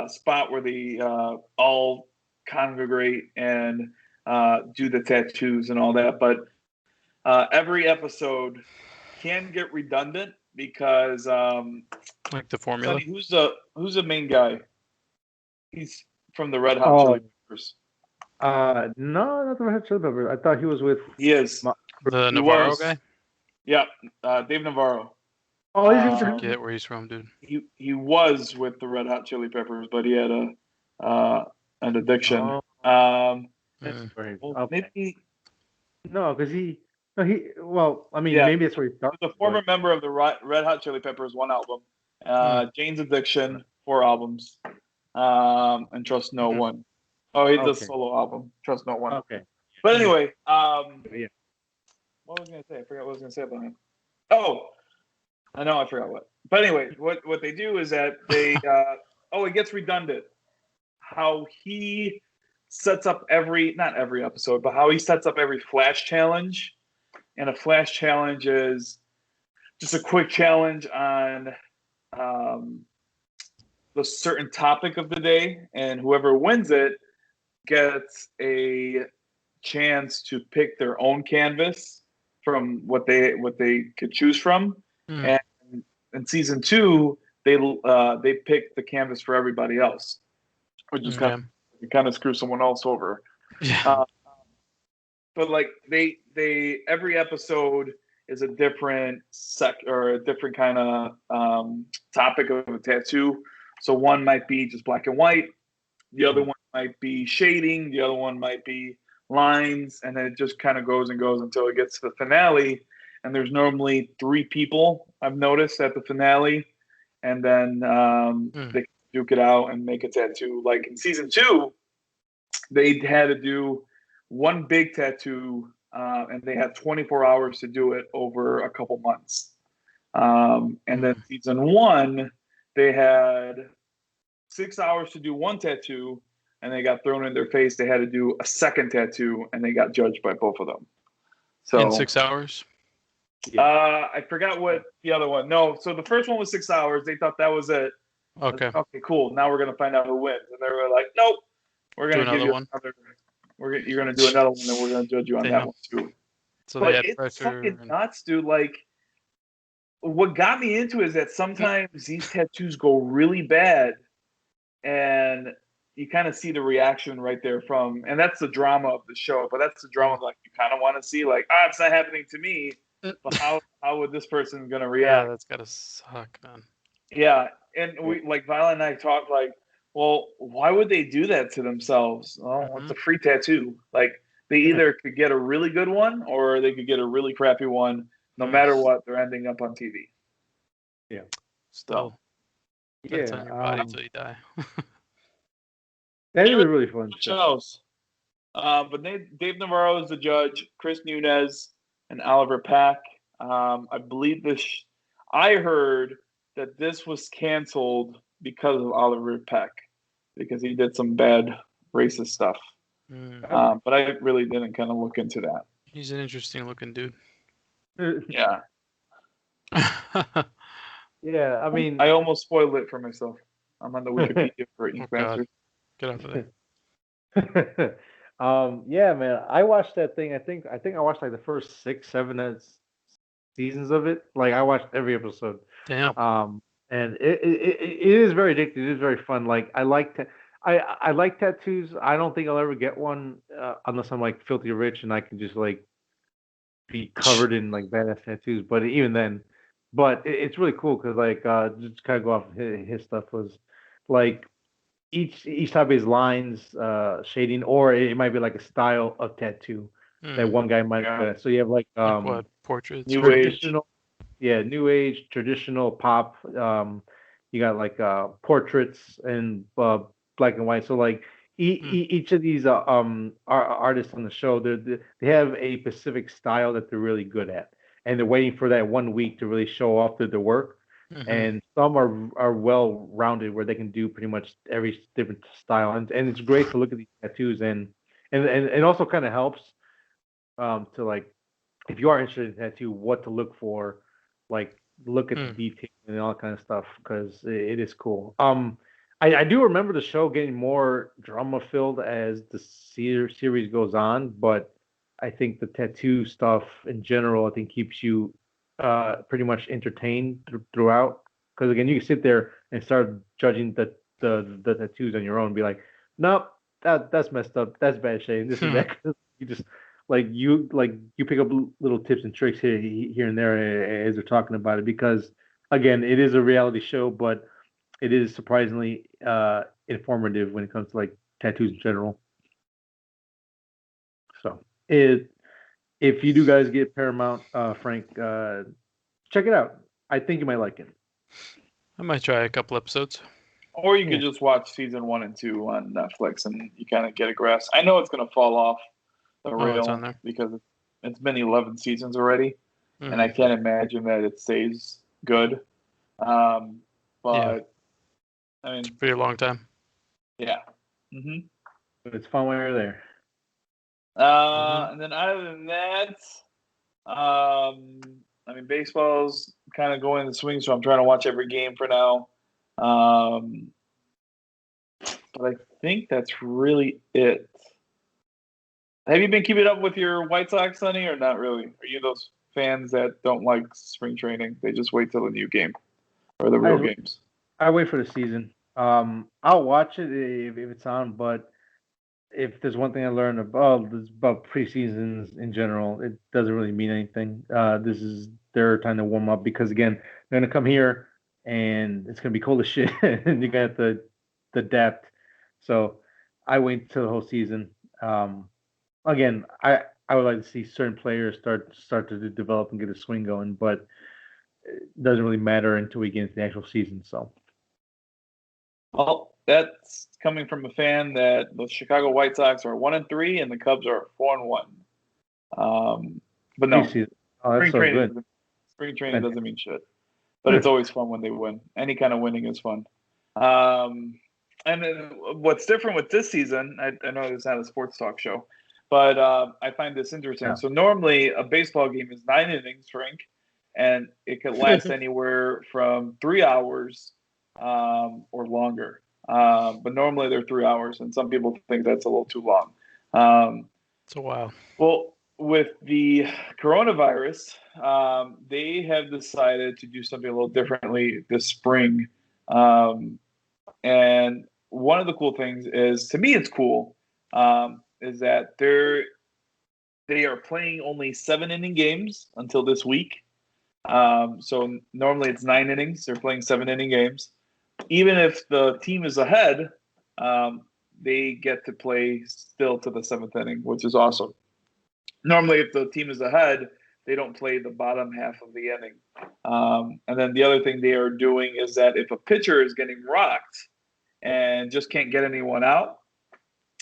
spot where they all congregate and do the tattoos and all that. But every episode can get redundant because Like the formula? Sonny, who's the main guy? He's from the Red Hot Oh, Chili Peppers. no, not the Red Hot Chili Peppers. I thought he was with. He is. The He Navarro was. guy? Yeah, Dave Navarro. Oh, is he with I the? forget where he's from, dude. He was with the Red Hot Chili Peppers, but he had an addiction. Oh. Mm. Right. Well, Okay. maybe No, because well, I mean, yeah. maybe that's where he started. He was a former member of the Red Hot Chili Peppers, one album. Jane's Addiction, 4 albums. And Trust No Mhm. One. Oh, he did a Okay. solo album, Trust No One. Okay. But anyway, Yeah. what was I gonna say? I forgot what I was gonna say about him. Oh, I know I forgot what. But anyway, what they do is that they it gets redundant. How he sets up not every episode, but how he sets up every flash challenge. And a flash challenge is just a quick challenge on the certain topic of the day, and whoever wins it gets a chance to pick their own canvas from what they could choose from. Mm. And in season 2, they pick the canvas for everybody else, which is Okay. kind of screw someone else over. Yeah. But like they every episode is a different or a different kind of topic of a tattoo. So one might be just black and white, the other one might be shading, the other one might be lines, and then it just kind of goes and goes until it gets to the finale. And there's normally 3 people I've noticed at the finale, and then they duke it out and make a tattoo. Like in season 2, they had to do one big tattoo, and they had 24 hours to do it over a couple months. And then season 1, they had 6 hours to do one tattoo, and they got thrown in their face. They had to do a second tattoo, and they got judged by both of them. So In 6 hours? I forgot what the other one. No, so the first one was 6 hours. They thought that was it. Okay. Okay, cool. Now we're gonna find out who wins, and they were like, "Nope, we're gonna give you one. You're gonna do another one, and we're gonna judge you on that one too." So but they had it's pressure. fucking nuts, dude. Like, what got me into it is that sometimes these tattoos go really bad, and you kind of see the reaction right there and that's the drama of the show. But that's the drama like you kind of want to see, like, it's not happening to me, but how would this person gonna react? Yeah, that's gotta suck, man. Yeah, and we like Violet and I talked like, well, why would they do that to themselves? Oh, it's a free tattoo. Like they either could get a really good one or they could get a really crappy one. No matter what, they're ending up on TV. Yeah. Still, that's Yeah. on your body till you die. That is a really fun show. Shows. But Dave Navarro is the judge. Chris Nunez and Oliver Pack. I believe this. I heard that this was canceled because of Oliver Peck, because he did some bad racist stuff. But I really didn't kind of look into that. He's an interesting looking dude. Yeah. Yeah, I mean, I almost spoiled it for myself. I'm on the Wikipedia for Inkmasters. Get off of there. Yeah, man. I watched that thing. I think I watched like the first 6, 7 seasons of it. Like I watched every episode. Damn. And it is very addictive. It is very fun. Like I like tattoos. I don't think I'll ever get one unless I'm like filthy rich and I can just like be covered in like badass tattoos. But even then, it's really cool because like just kind of go off his stuff was like each type of his lines, shading, or it might be like a style of tattoo that one guy might have. So you have like what, portraits? New traditional, new age, traditional pop. You got like portraits and black and white. So like each of these artists on the show, they have a specific style that they're really good at, and they're waiting for that 1 week to really show off their work. And some are well rounded where they can do pretty much every different style, and it's great to look at these tattoos and it also kind of helps to like if you are interested in tattoo, what to look for, like look at the detail and all that kind of stuff because it is cool. I do remember the show getting more drama filled as the series goes on, but I think the tattoo stuff in general, I think keeps you pretty much entertained throughout. Because again, you can sit there and start judging the tattoos on your own, and be like, nope, that's messed up, that's bad shade, this and that. You just you pick up little tips and tricks here and there as they're talking about it. Because again, it is a reality show, but it is surprisingly informative when it comes to like tattoos in general. If you do guys get Paramount, Frank, check it out. I think you might like it. I might try a couple episodes. Or you Yeah. could just watch season 1 and 2 on Netflix, and you kind of get a grasp. I know it's going to fall off the Oh, it's on rail there. because it's been 11 seasons already, and I Mhm. can't imagine that it stays good. But I mean, It's a pretty long time. yeah. hmm But it's fun while you're there. And then other than that, I mean, baseball's kind of going in the swing, so I'm trying to watch every game for now. But I think that's really it. Have you been keeping up with your White Sox, Sonny, or not really? Are you those fans that don't like spring training? They just wait till the new game or the real games. I wait for the season. I'll watch it if it's on, but if there's one thing I learned about preseasons in general, it doesn't really mean anything. This is their time to warm up because again, they're gonna come here and it's gonna be cold as shit, and you got the depth. So I wait till the whole season. Again, I would like to see certain players start to develop and get a swing going, but it doesn't really matter until we get into the actual season. So. Well, that's coming from a fan that the Chicago White Sox are 1-3 and the Cubs are 4-1. But no, Preseason. Oh, that's spring so training. good. Spring training doesn't mean shit, but it's always fun when they win. Any kind of winning is fun. And then what's different with this season? I know it's not a sports talk show, but I find this interesting. Yeah. So normally a baseball game is 9 innings, Frank, and it could last anywhere from 3 hours or longer. But normally they're 3 hours, and some people think that's a little too long. It's a while. Well, with the coronavirus, they have decided to do something a little differently this spring. And one of the cool things is, to me, it's cool, is that they are playing only 7 inning games until this week. So normally it's 9 innings. They're playing 7 inning games. Even if the team is ahead, they get to play still to the 7th inning, which is awesome. Normally, if the team is ahead, they don't play the bottom half of the inning. And then the other thing they are doing is that if a pitcher is getting rocked and just can't get anyone out,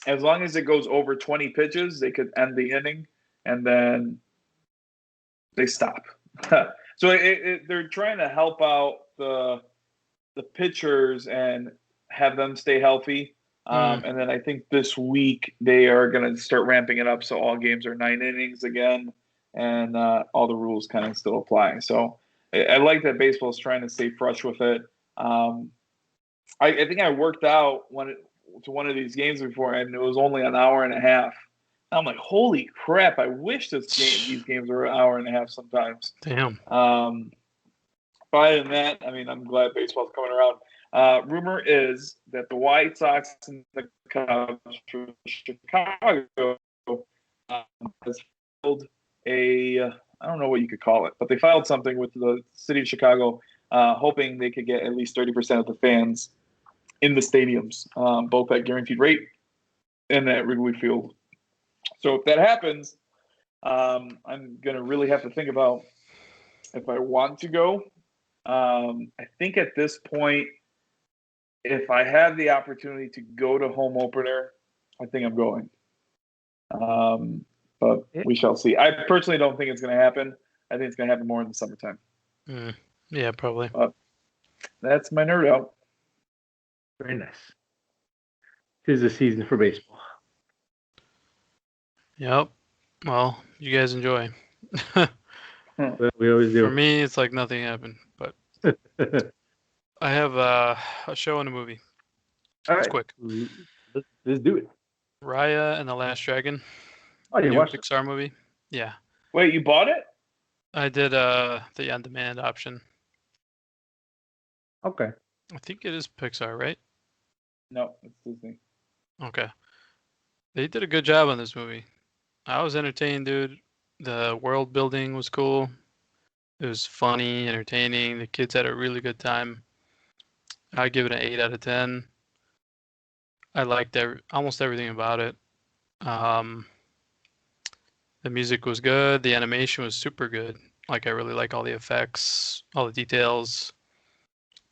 as long as it goes over 20 pitches, they could end the inning, and then they stop. So they're trying to help out the pitchers and have them stay healthy. And then I think this week they are going to start ramping it up, so all games are 9 innings again, and all the rules kind of still apply. So I like that baseball is trying to stay fresh with it. I think I worked out to one of these games before, and it was only an hour and a half. And I'm like, holy crap! I wish these games were an hour and a half sometimes. Damn. But other than that, I mean, I'm glad baseball's coming around. Rumor is that the White Sox and the Cubs from Chicago has filed I don't know what you could call it, but they filed something with the city of Chicago, hoping they could get at least 30% of the fans in the stadiums, both at guaranteed rate and at Wrigley Field. So if that happens, I'm going to really have to think about if I want to go. I think at this point, if I have the opportunity to go to home opener, I think I'm going. But we shall see. I personally don't think it's going to happen. I think it's going to happen more in the summertime. Yeah, probably. But that's my nerd out. Very nice. 'Tis the season for baseball. Yep. Well, you guys enjoy. We always do. For me, it's like nothing happened, but I have a show and a movie. All It's right. quick. Let's do it. Raya and the Last Dragon. Oh, you New watched it? Pixar movie. Yeah. Wait, you bought it? I did the on-demand option. Okay. I think it is Pixar, right? No, it's Disney. Okay. They did a good job on this movie. I was entertained, dude. The world building was cool. It was funny, entertaining. The kids had a really good time. I'd give it an 8 out of 10. I liked almost everything about it. The music was good. The animation was super good. Like I really like all the effects, all the details,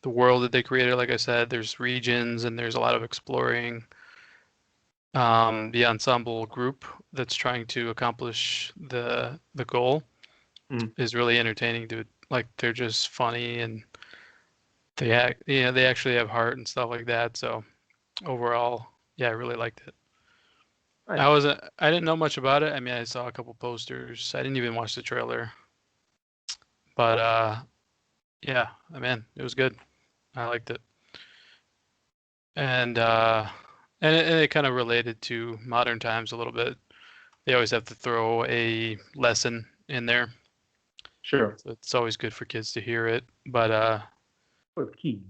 the world that they created. Like I said, there's regions and there's a lot of exploring. The ensemble group that's trying to accomplish the goal Mm. is really entertaining, dude. Like they're just funny and they actually have heart and stuff like that. So overall, yeah, I really liked it. Nice. I didn't know much about it. I mean, I saw a couple posters. I didn't even watch the trailer. But yeah, man, it was good. I liked it. And it kind of related to modern times a little bit. They always have to throw a lesson in there. Sure. So it's always good for kids to hear it. But What's key?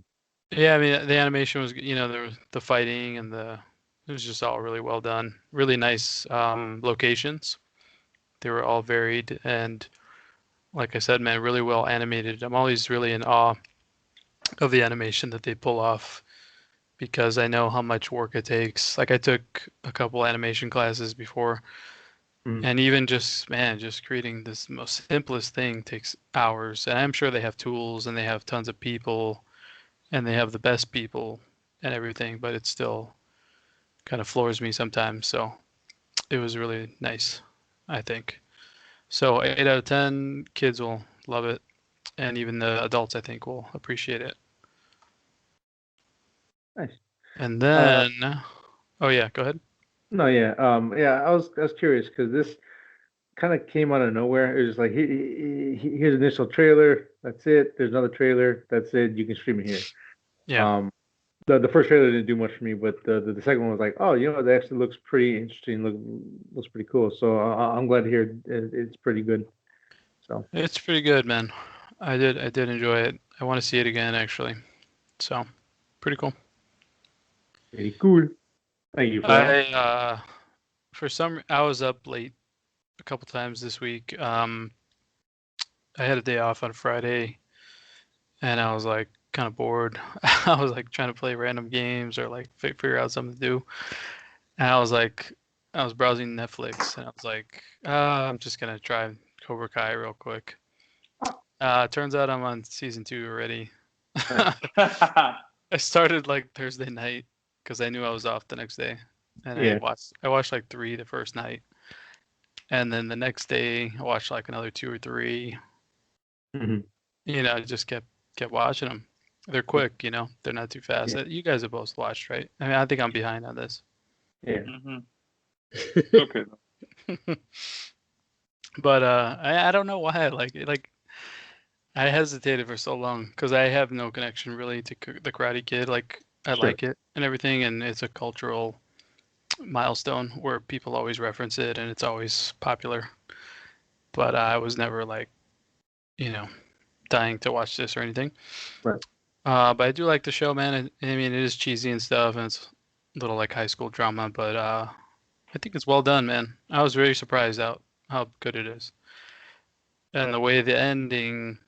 yeah, I mean, the animation was, there was the fighting and it was just all really well done. Really nice locations. They were all varied and like I said, man, really well animated. I'm always really in awe of the animation that they pull off because I know how much work it takes. Like I took a couple animation classes before, Mm. and even just creating this most simplest thing takes hours. And I'm sure they have tools and they have tons of people and they have the best people and everything, but it still kind of floors me sometimes. So it was really nice, I think. So 8 out of 10, kids will love it, and even the adults, I think, will appreciate it. Nice. And then, oh yeah, go ahead. No, yeah, yeah. I was curious because this kind of came out of nowhere. It was like here's the initial trailer. That's it. There's another trailer. That's it. You can stream it here. Yeah, Um, the first trailer didn't do much for me, but the second one was like, oh, that actually looks pretty interesting. Looks pretty cool. So I'm glad to hear it's pretty good. So it's pretty good, man. I did enjoy it. I want to see it again, actually. So, pretty cool. pretty cool. Thank you for that. I was up late a couple times this week. I had a day off on Friday, and I was like kind of bored. I was like trying to play random games or like figure out something to do. And I was browsing Netflix, and I was like, I'm just gonna try Cobra Kai real quick. Turns out I'm on season 2 already. Nice. I started like Thursday night because I knew I was off the next day, and Yeah. I watched like 3 the first night, and then the next day I watched like another 2 or 3. Hmm. I just kept watching them. They're quick, they're not too fast. Yeah. You guys have both watched, right? I mean, I think I'm behind on this. Yeah. Mm-hmm. Okay. But I don't know why I like it. Like I hesitated for so long because I have no connection really to the Karate Kid. Like I Sure. like it and everything, and it's a cultural milestone where people always reference it and it's always popular. But I was never like, dying to watch this or anything. Right. But I do like the show, man. I mean, it is cheesy and stuff, and it's a little like high school drama, but I think it's well done, man. I was very surprised out how good it is. And the way the ending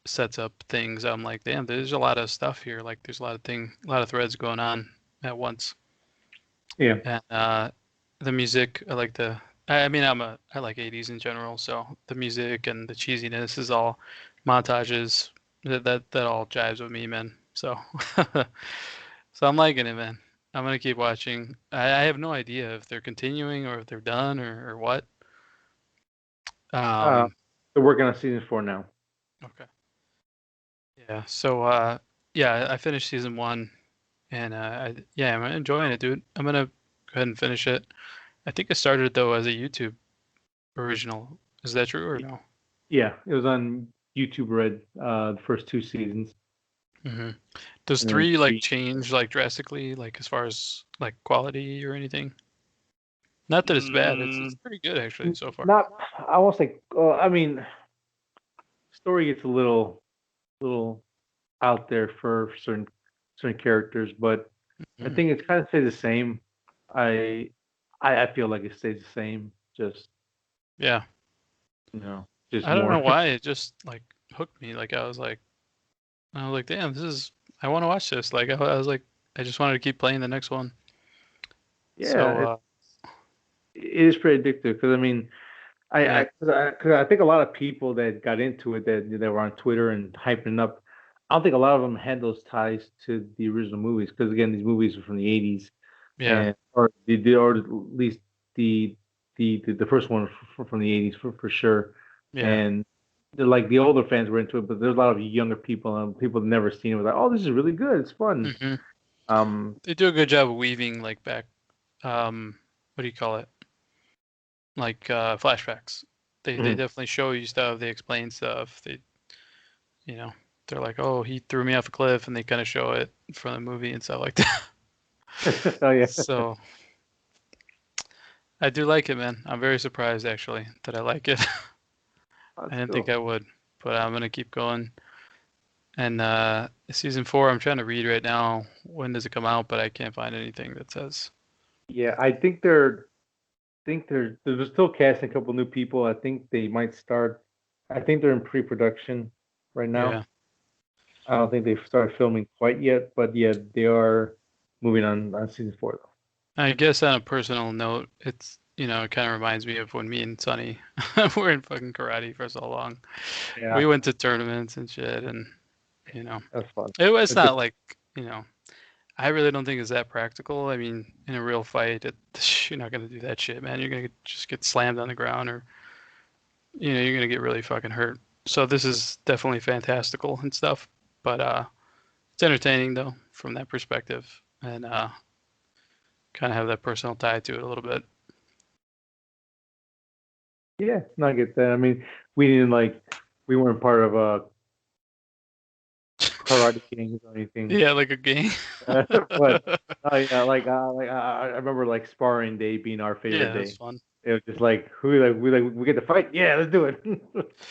sets up things, I'm like, damn, there's a lot of stuff here. Like, there's a lot of threads going on at once. Yeah. And the music, I mean, I like 80s in general, so the music and the cheesiness is all montages. That all jives with me, man. So, so I'm liking it, man. I'm gonna keep watching. I have no idea if they're continuing or if they're done or what. Uh, Um, they're working on season 4 now. okay. Yeah. So, yeah, I finished season 1, and yeah, I'm enjoying it, dude. I'm gonna go ahead and finish it. I think I started though as a YouTube original. Is that true or no? Yeah, it was on YouTube Red, the first 2 seasons, Hmm. Does and then 3 like 3. change like drastically, like as far as like quality or anything? Not that it's bad. It's pretty good actually so far. Not, I won't say. I mean, story gets a little out there for certain characters, but I Mhm. think it's kind of stays the same. I I feel like it stays the same, just Yeah. just I don't know more. why it just like hooked me. Like I was like, damn, I want to watch this. Like I was like, I just wanted to keep playing the next one. Yeah, So it is pretty addictive because I mean, Yeah. Cause I think a lot of people that got into it that were on Twitter and hyping up, I don't think a lot of them had those ties to the original movies. Because again, these movies are from the '80s, Yeah. and or at least the the first one from the '80s for sure. Yeah. And like the older fans were into it, but there's a lot of younger people and people that never seen it was like, oh, this is really good. It's fun. Hmm. Um, They do a good job of weaving like back, what do you call it? Like flashbacks. They mhm. definitely show you stuff. They explain stuff. You know, they're like, oh, he threw me off a cliff, and they kind of show it from the movie and stuff like that. Oh yeah, So I do like it, man. I'm very surprised actually that I like it. I that's didn't think cool. I would, but I'm gonna keep going. And season 4, I'm trying to read right now. When does it come out? But I can't find anything that says. Yeah, I think they're still casting a couple new people. I think they might start. I think they're in pre-production right now. Yeah. I don't think they've started filming quite yet, but yeah, they are moving on season 4 though. I guess on a personal note, it's it kind of reminds me of when me and Sonny were in fucking karate for so long. Yeah, We went to tournaments and shit, and you know, that's fun. it's It's just not like you know. I really don't think it's that practical. I mean, in a real fight, you're not gonna do that shit, man. You're gonna just get slammed on the ground, or you're gonna get really fucking hurt. So this is definitely fantastical and stuff, but it's entertaining though from that perspective, and kind of have that personal tie to it a little bit. yeah, no, I get that. I mean, we didn't like we weren't part of karate gangs or anything, Yeah, like a game. but yeah, I remember like sparring day being our favorite Yeah, it was day. fun. It was just like we get to fight. Yeah, let's do it.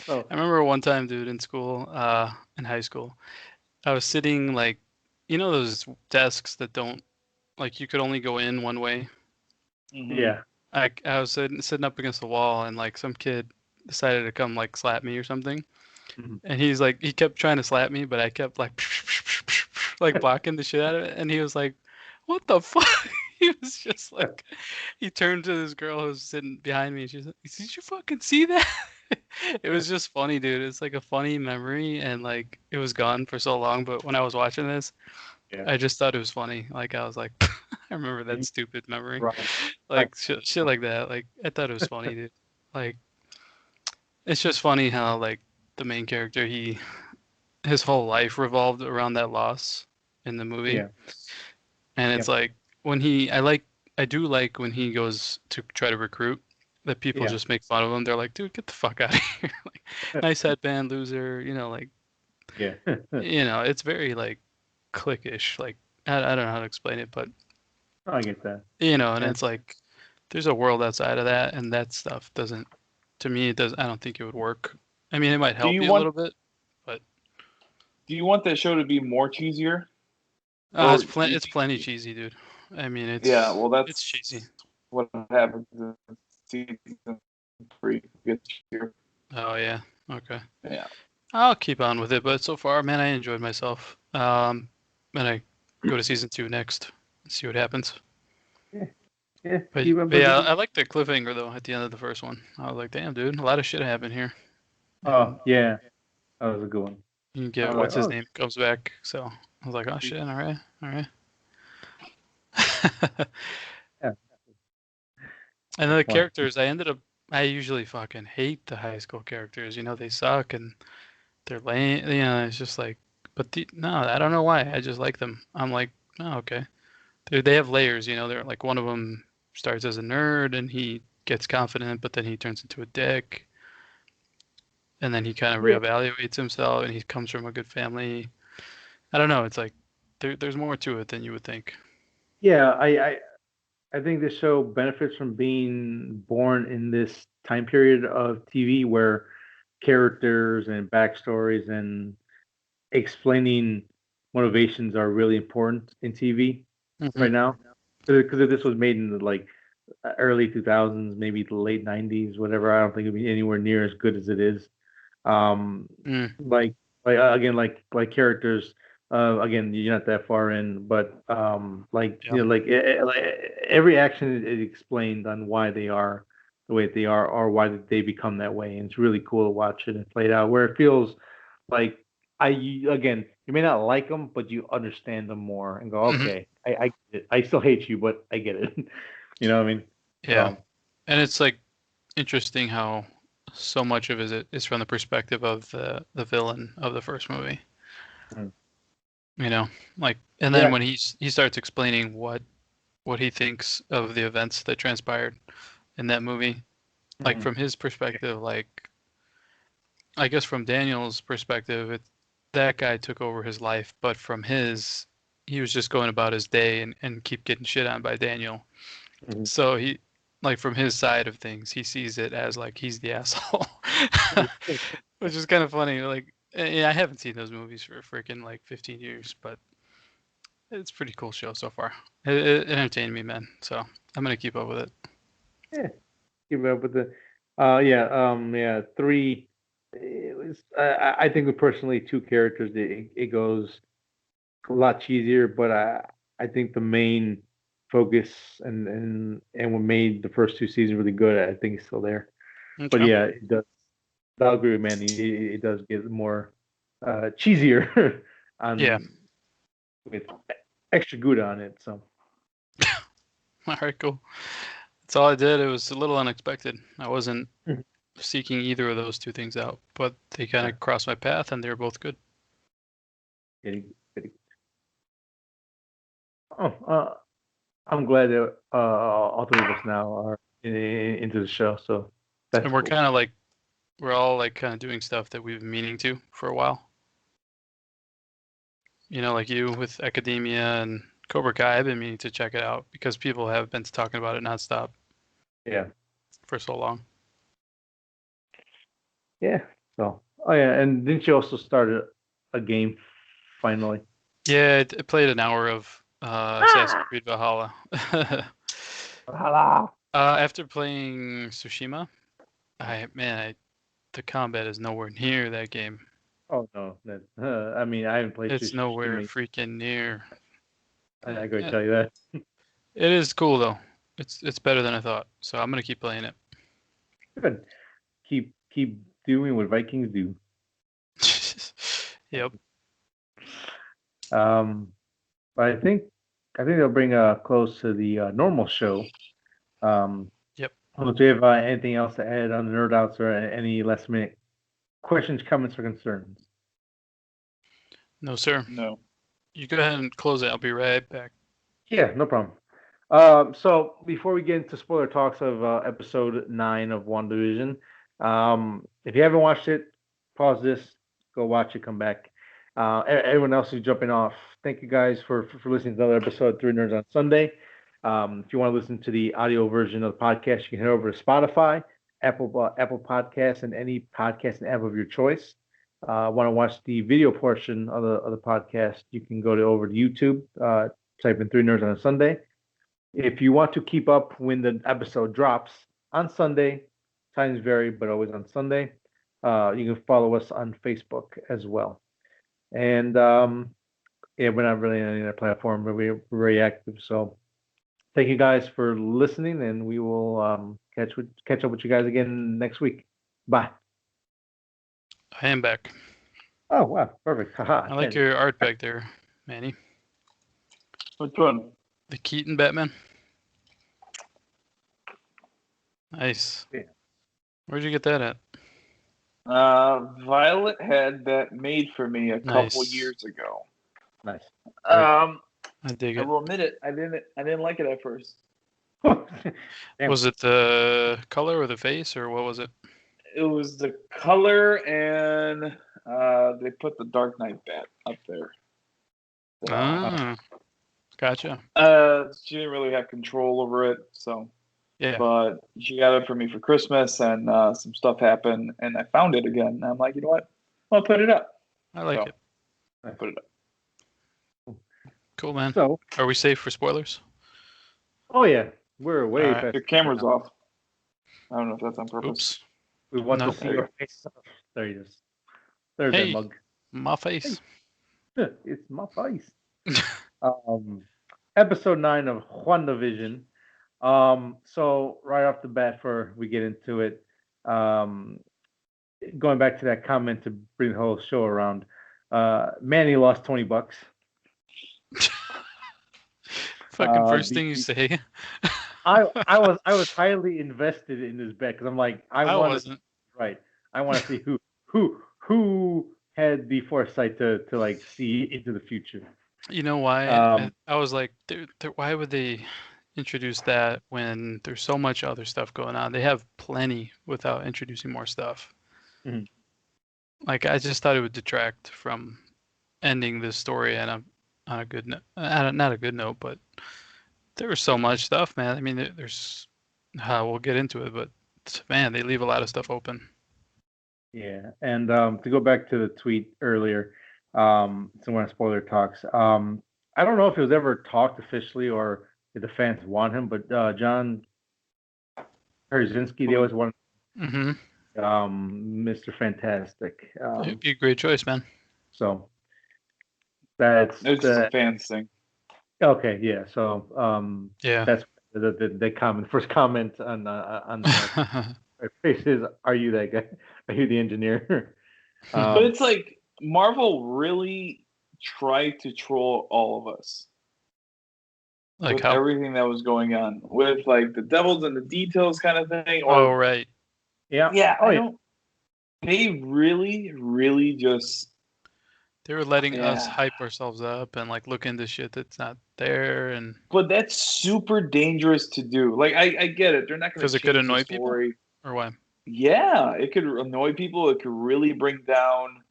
So I remember one time, dude, in school, in high school, I was sitting like, those desks that don't like you could only go in one way. Hmm. yeah. I was sitting up against the wall, and like some kid decided to come like slap me or something, Mhm. and he kept trying to slap me, but I kept like like blocking the shit out of it, and he was like, "What the fuck?" He was just like, he turned to this girl who was sitting behind me, and she's like, "Did you fucking see that?" It was just funny, dude. It's like a funny memory, and like it was gone for so long, but when I was watching this, Yeah. I just thought it was funny. Like I was like, I remember that stupid memory, Right. Like like shit like that. Like I thought it was funny, dude. Like it's just funny how like the main character his whole life revolved around that loss in the movie, yeah. and Yeah. it's like I do like when he goes to try to recruit that people Yeah. just make fun of him. They're like, dude, get the fuck out of here. Like, nice headband, loser. Like, Yeah. it's very like cliquish. Like, I don't know how to explain it, but I get that. and And it's like there's a world outside of that, and that stuff doesn't. To me, it does. I don't think it would work. I mean, it might Do help you you a want little bit, but do you want that show to be more cheesier, or do you it's think? plenty cheesy, dude. I mean, Yeah, well, it's that's cheesy. what happens in season 3. Gets cheesier. Oh yeah. Okay. Yeah. I'll keep on with it, but so far, man, I enjoyed myself. And I go to season 2 next and see what happens. yeah, yeah. But, Keep up but the yeah, good. I like the cliffhanger though at the end of the first one. I was like, damn, dude, a lot of shit happened here. And Oh yeah, that was a good one. you I get was like, what's his oh name comes back. So I was like, oh shit, all right, all right. yeah, And it's the fun. characters, I usually fucking hate the high school characters. They suck and they're lame. It's just like, but no, I don't know why. I just like them. I'm like, oh, okay. They have layers, they're like one of them starts as a nerd and he gets confident, but then he turns into a dick, and then he kind of Yeah, reevaluates himself, and he comes from a good family. I don't know. It's like there's more to it than you would think. yeah. I think this show benefits from being born in this time period of TV where characters and backstories and explaining motivations are really important in TV Hmm. right now. Because if this was made in the like early 2000s, maybe the late 90s, whatever, I don't think it'd be anywhere near as good as it is. Um, Mm, like again, like characters. Again, you're not that far in, but like yeah. like every action is explained on why they are the way that they are, or why did they become that way. And it's really cool to watch it and play it out. Where it feels like again, you may not like them, but you understand them more and go, okay, I get it. I still hate you, but I get it. You know what I mean? Yeah. So, And it's like interesting how so much of it is from the perspective of the villain of the first movie. Mhm. You know, like, and then when he starts explaining what he thinks of the events that transpired in that movie, like from his perspective, like I guess from Daniel's perspective, that guy took over his life, but from his, he was just going about his day and keep getting shit on by Daniel. Mhm. So he, like from his side of things, he sees it as like he's the asshole, which is kind of funny. Like, yeah, I haven't seen those movies for freaking like 15 years, but it's a pretty cool show so far. It entertained me, man. So I'm gonna keep up with it. Yeah, keep it up with the, yeah, three. It was, I think with personally two characters, it goes a lot cheesier, but I think the main focus and what made the first two seasons really good, I think is still there. But Okay. yeah, it does. I'll agree with Manny. It does get more cheesier Yeah. on with extra Gouda on it. So All right. Cool. That's all I did. It was a little unexpected. I wasn't Mhm. seeking either of those two things out, but they kind of crossed my path, and they were both good. getting. Oh, I'm glad that all three of us now are into the show. So that's And we're cool. kind of like, we're all like kind of doing stuff that we've been meaning to for a while. You know, like you with Academia and Cobra Kai, I've been meaning to check it out because people have been talking about it nonstop Yeah. for so long. Yeah. So, oh yeah, and didn't you also start a game finally? Yeah, I played an hour of Assassin's Creed Valhalla. Hello. After playing Tsushima, the combat is nowhere near that game. Oh no, I mean, I haven't played It's nowhere Tsushima. freaking near. I gotta Eh, tell you that. It is cool though. It's better than I thought. So I'm gonna keep playing it. Good. Keep doing what Vikings do. Yep. Um, but I think they'll bring a close to the normal show. Um, Yep. I don't know if you have anything else to add on the nerd outs or any last minute questions, comments, or concerns. No, sir. No. You go ahead and close it. I'll be right back. Yeah, no problem. So before we get into spoiler talks of episode 9 of WandaVision, if you haven't watched it, pause this, go watch it, come back. Everyone else who's jumping off, thank you guys for listening to another episode of Three Nerds on Sunday. If you want to listen to the audio version of the podcast, you can head over to Spotify, Apple Podcasts, and any podcasting app of your choice. Want to watch the video portion of the podcast? You can go over to YouTube. Type in Three Nerds on a Sunday. If you want to keep up when the episode drops on Sunday, times vary, but always on Sunday, you can follow us on Facebook as well. And yeah, we're not really on any other platform, but we're very active. So thank you guys for listening, and we will catch up with you guys again next week. Bye. I am back. Oh wow, perfect. Haha. I like your art back there, Manny. Which one? The Keaton Batman. Nice. Yeah. Where'd you get that at? Violet had that made for me a couple Nice. years ago. Nice. I dig I it. will admit it. I didn't like it at first. Damn. Was it the color or the face or what was it? It was the color and they put the Dark Knight bat up there. Gotcha. She didn't really have control over it, so. Yeah. But she got it for me for Christmas, and some stuff happened, and I found it again. And I'm like, you know what? I'll put it up. I like So, it. I put it up. Cool, man. So, Are we safe for spoilers? oh yeah, we're way Alright. past. Your camera's off. I don't know if that's on purpose. Oops. We want No. to see your face. There he is. There's that Hey, mug. my face. It's my face. Episode 9 of WandaVision. So right off the bat, before we get into it, um, going back to that comment to bring the whole show around, Manny lost $20. Fucking first The thing you say. I was highly invested in this bet because I'm like I I want to wasn't. right. I want to see who had the foresight to like see into the future. You know why? Um, I was like, why would they introduce that when there's so much other stuff going on? They have plenty without introducing more stuff. Mhm. Like, I just thought it would detract from ending this story on a good note. Not a good note, but there was so much stuff, man. I mean, there's, we'll get into it, but man, they leave a lot of stuff open. Yeah, and to go back to the tweet earlier, so when spoiler talks, I don't know if it was ever talked officially or if the fans want him, but John Krasinski, they always want Mm-hmm. Mr. Fantastic. It'd be a great choice, man. So that's It's just a the fans thing. okay, yeah. So Yeah. that's the comment. First comment on my face is, "Are you that guy? Are you the engineer?" But it's like Marvel really tried to troll all of us Like with how? everything that was going on, with like the devils and the details kind of thing. Oh, Or right. Yeah. yeah, Oh I yeah. don't. They really, really just They were letting us yeah. hype ourselves up and like look into shit that's not there, and But that's super dangerous to do. Like I get it. They're not going because to it could change the annoy people, story. or why? Yeah, it could annoy people. It could really bring down.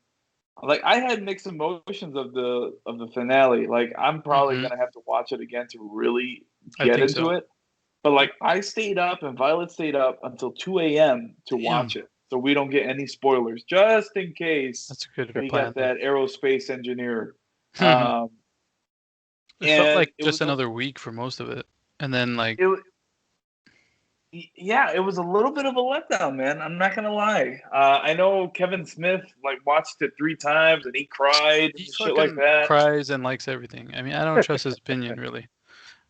Like I had mixed emotions of the finale. Like I'm probably Mm-hmm. gonna have to watch it again to really I get think into so. it. But like I stayed up and Violet stayed up until 2 a.m. to Damn, watch it, so we don't get any spoilers, just in case that's a good we plan got there. that aerospace engineer. It Um, felt and like just another week for most of it, and then like it yeah, it was a little bit of a letdown, man. I'm not gonna lie. I know Kevin Smith like watched it 3 times and he cried he and shit like fucking that. cries and likes everything. I mean, I don't trust his opinion really.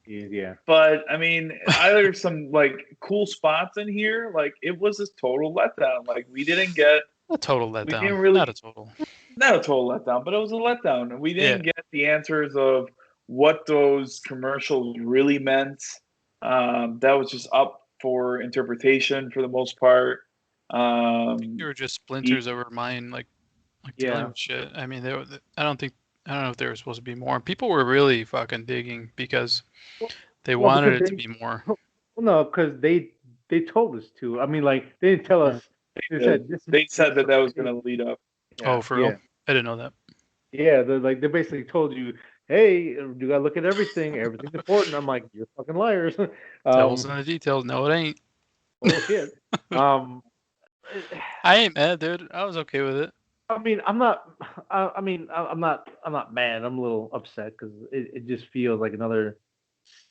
Yeah. But I mean, either some like cool spots in here, like it was a total letdown. Like A total we letdown, didn't not a really, total. not a total letdown, but it was a letdown, and we Yeah, didn't get the answers of what those commercials really meant. That was just up for interpretation for the most part. they Um, were just e- splinters that were mine, like dealing Yeah. with shit. I mean, I don't think, I don't know if there was supposed to be more. People were really fucking digging because they Well, wanted because it to they be more. well, no, because they told us to. I mean, like they didn't tell us. They said this is they this said that that was is going to lead up. Oh, Yeah. for real? yeah I didn't know that. yeah. They basically told you, hey, you gotta look at everything. Everything's important. I'm like, you're fucking liars. Devil's um, in the details. No, it ain't. bullshit. Um, I ain't mad, dude. I was okay with it. I mean, I'm not. I mean, I'm not. I'm not mad. I'm a little upset because it just feels like another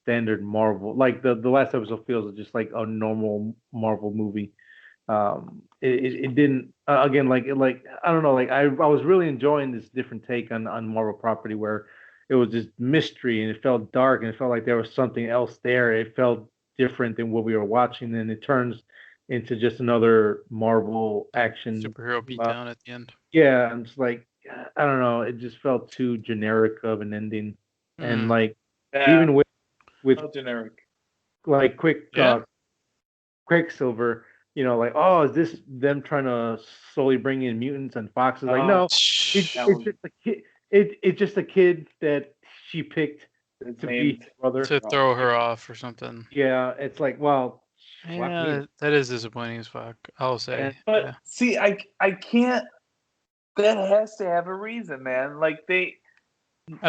standard Marvel. Like the last episode feels just like a normal Marvel movie. It didn't again like I don't know. Like I was really enjoying this different take on Marvel property where it was just mystery and it felt dark and it felt like there was something else there. It felt different than what we were watching, and it turns into just another Marvel Like action. superhero beatdown at the end. Yeah, I'm just like I don't know. It just felt too generic of an ending, and Mm. like Yeah. even with How generic. like Yeah. Quicksilver, like oh, is this them trying to slowly bring in mutants and foxes? Like no, That it's was just a kid. It's just a kid that she picked to be his named. brother. To throw her off or something. Yeah, it's like well, fuck me. Yeah, that is disappointing as fuck. I'll And say. But Yeah. see, I can't. That has to have a reason, man. Like I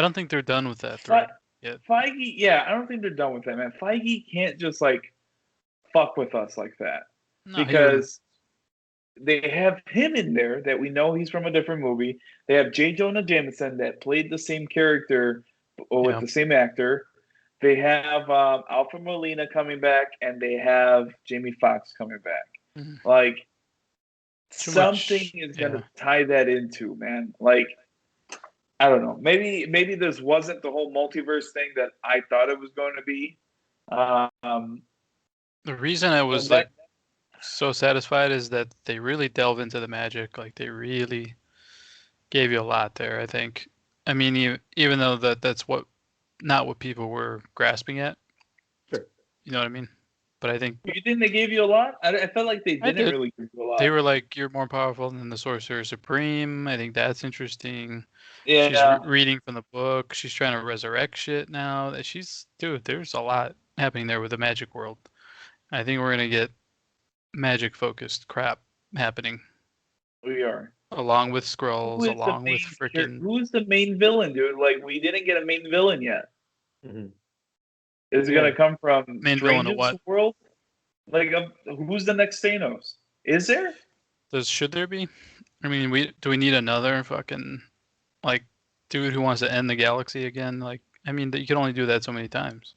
don't think they're done with that Fe- thread yet. Feige, yeah, I don't think they're done with that, man. Feige can't just like fuck with us like that No, he wouldn't. because they have him in there that we know he's from a different movie. They have J. Jonah Jameson that played the same character with Yeah. the same actor. They have Alfred Molina coming back, and they have Jamie Foxx coming back. Mhm. Like Too something much. is Yeah. gonna tie that into, man. Like I don't know. Maybe this wasn't the whole multiverse thing that I thought it was going to be. Um, The reason I was that- like so satisfied is that they really delve into the magic. Like they really gave you a lot there. I think. I mean, even though that's not what people were grasping at. Sure. You know what I mean? But I think you think they gave you a lot? I felt like they I didn't did. really give you a lot. They were like, "You're more powerful than the Sorcerer Supreme." I think that's interesting. Yeah, She's reading from the book. She's trying to resurrect shit now. Dude, there's a lot happening there with the magic world. I think we're gonna get magic focused crap happening we are. along with scrolls, Who is the along with main? freaking. Who is the main villain, dude? Like, we didn't get a main villain yet. Mhm. Is it Yeah. gonna come from Main villain of Strange's what? world? Like, who's the next Thanos? Is there? Should there be? I mean, do we need another fucking like dude who wants to end the galaxy again? Like, I mean, you can only do that so many times.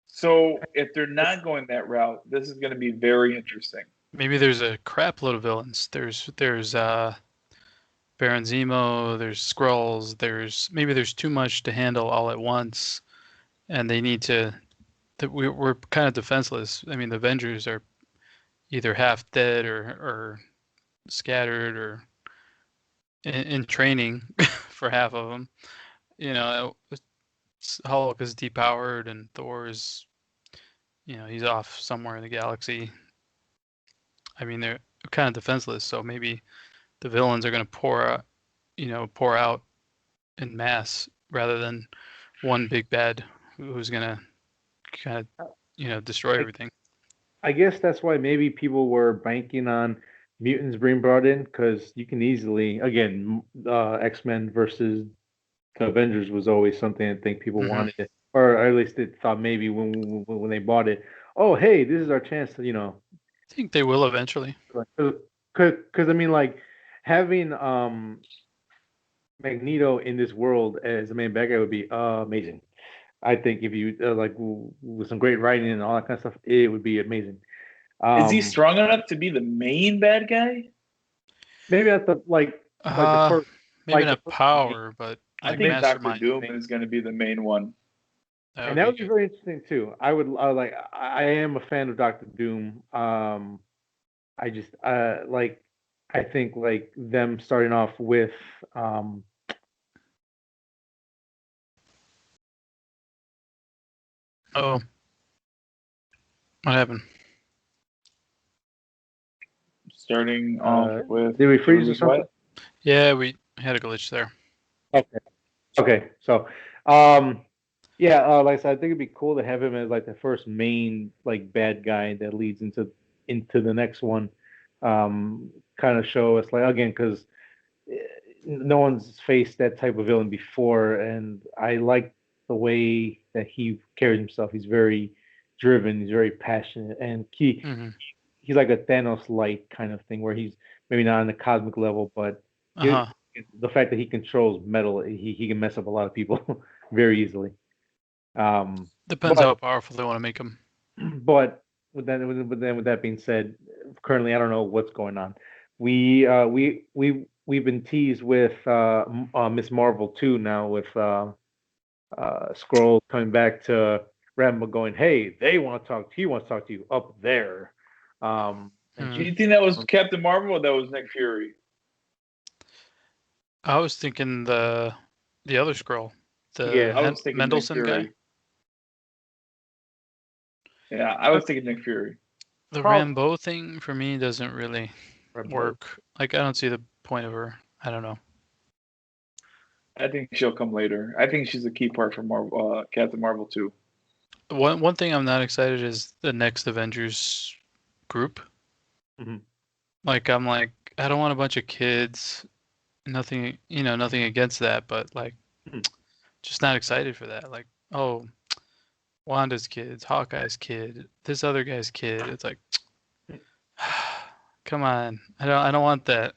So if they're not going that route, this is going to be very interesting. Maybe there's a crap load of villains. There's Baron Zemo. There's Skrulls. Maybe there's too much to handle all at once, and they need to. We're kind of defenseless. I mean, the Avengers are either half dead or scattered or in training for half of them. You know, Hulk is depowered and Thor is, he's off somewhere in the galaxy. I mean, they're kind of defenseless, so maybe the villains are going to pour out in mass rather than one big bad who's going to kind of, destroy everything. I guess that's why maybe people were banking on mutants being brought in because you can easily, again, X-Men versus the Avengers was always something I think people wanted, or at least they thought maybe when they bought it. Oh, hey, this is our chance to, I think they will eventually. because I mean, like having Magneto in this world as the main bad guy would be amazing. I think if you with some great writing and all that kind of stuff, it would be amazing. Is he strong enough to be the main bad guy? Maybe that's the the first. Maybe like not the first power, but I like think Doctor mastermind. Doom is going to be the main one. And that would be very interesting too. I am a fan of Doctor Doom. I just I think like them starting off with Oh, what happened? Starting off with. did we freeze or something? What? Yeah, we had a glitch there. Okay. So yeah, like I said, I think it'd be cool to have him as like the first main like bad guy that leads into the next one. Kind of show us like again because no one's faced that type of villain before, and I like the way that he carries himself. He's very driven. He's very passionate, and he's like a Thanos light kind of thing, where he's maybe not on the cosmic level, but the fact that he controls metal, he can mess up a lot of people very easily. Depends how powerful they want to make him. But with that being said, currently I don't know what's going on. We've been teased with Miss Marvel 2 now with Skrull coming back to Rambo going, hey, he wants to talk to you up there. Do you think that was Captain Marvel or that was Nick Fury? I was thinking the other Skrull, I was thinking Mendelsohn guy. Yeah, I was thinking Nick Fury. The Rambo thing for me doesn't really work. Like, I don't see the point of her. I don't know. I think she'll come later. I think she's a key part for Marvel, Captain Marvel 2. One thing I'm not excited is the next Avengers group. Like, I'm like, I don't want a bunch of kids. Nothing against that, but like, just not excited for that. Like, oh, Wanda's kids, Hawkeye's kid, this other guy's kid. It's like, come on, I don't want that.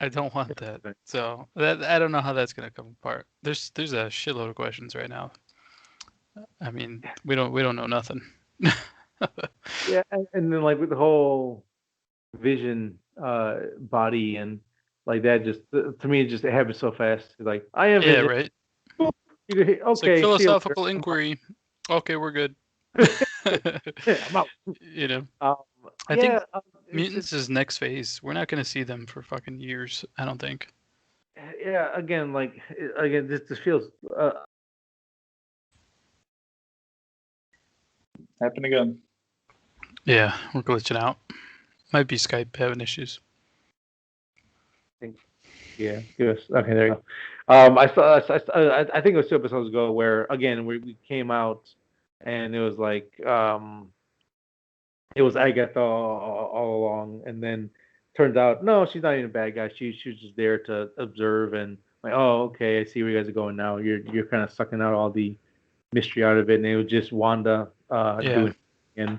I don't want that. So I don't know how that's gonna come apart. There's a shitload of questions right now. I mean, we don't know nothing. Yeah, and then like with the whole Vision body and like that, just to me, it happened so fast. Like I am Vision. Right. Okay, it's like philosophical inquiry. Okay, we're good. I'm out. You know, Um, I think it's mutants is next phase. We're not gonna see them for fucking years. I don't think. yeah. Again, again, this feels. Happen again. Yeah, we're glitching out. Might be Skype having issues. Yeah, yes. Okay, there you go. I think it was 2 episodes ago where again we came out and it was like it was Agatha all along, and then turns out no, she's not even a bad guy. She was just there to observe and like, oh, okay, I see where you guys are going now. You're kind of sucking out all the mystery out of it, and it was just Wanda Yeah. doing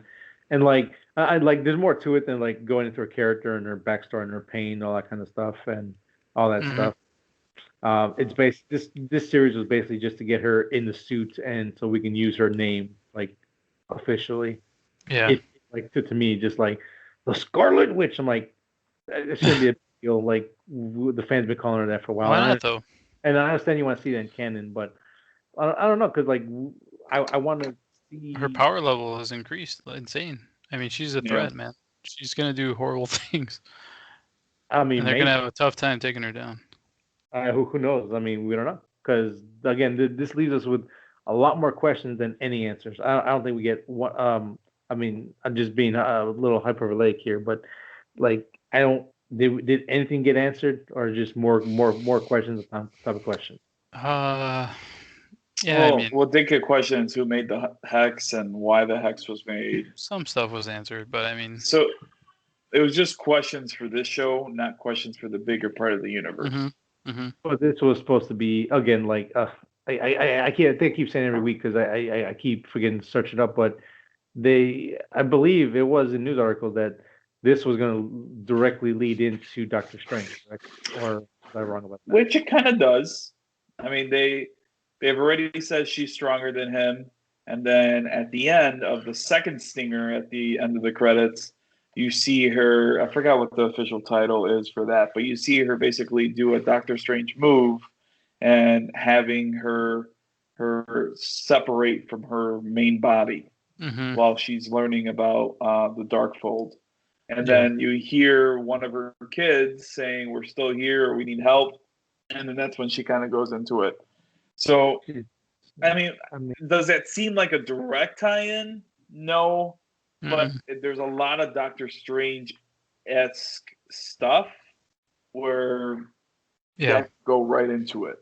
and like I like there's more to it than like going into her character and her backstory and her pain, all that kind of stuff, and all that Hmm. stuff. It's based this series was basically just to get her in the suit and so we can use her name like officially. Yeah. It like to me just like the Scarlet Witch. I'm like it shouldn't be a big deal. Like the fans been calling her that for a while, Why not though? and I understand you want to see that in canon, but I don't know because like I want to Her see. power level has increased. Insane. I mean, she's a Yeah. threat, man. She's gonna do horrible things, I and mean, they're gonna maybe have a tough time taking her down. who knows? I mean, we don't know because again, this leaves us with a lot more questions than any answers. I don't think we get what. I mean, I'm just being a little hypervolaic here, but like, I don't. Did anything get answered, or just more questions upon top of questions? Uh, yeah. I Well, mean, we'll dig at questions: who made the hex and why the hex was made. some stuff was answered, but I mean, So it was just questions for this show, not questions for the bigger part of the hmm universe. hmm But this was supposed to be again like I can't I think I keep saying every week because I keep forgetting to search it up, but I believe it was a news article that this was going to directly lead into Doctor Strange, correct? Or was I wrong about that? Which it kind of does. I mean, they've already said she's stronger than him, and then at the end of the second stinger, at the end of the credits, you see her. I forgot what the official title is for that, but you see her basically do a Doctor Strange move and having her separate from her main body hmm while she's learning about the Darkfold. And yeah, then you hear one of her kids saying, "We're still here, or we need help." And then that's when she kind of goes into it. So, Jeez. I mean, I mean, does that seem like a direct tie-in? No, but mm there's a lot of Doctor Strange-esque stuff where yeah, that go right into it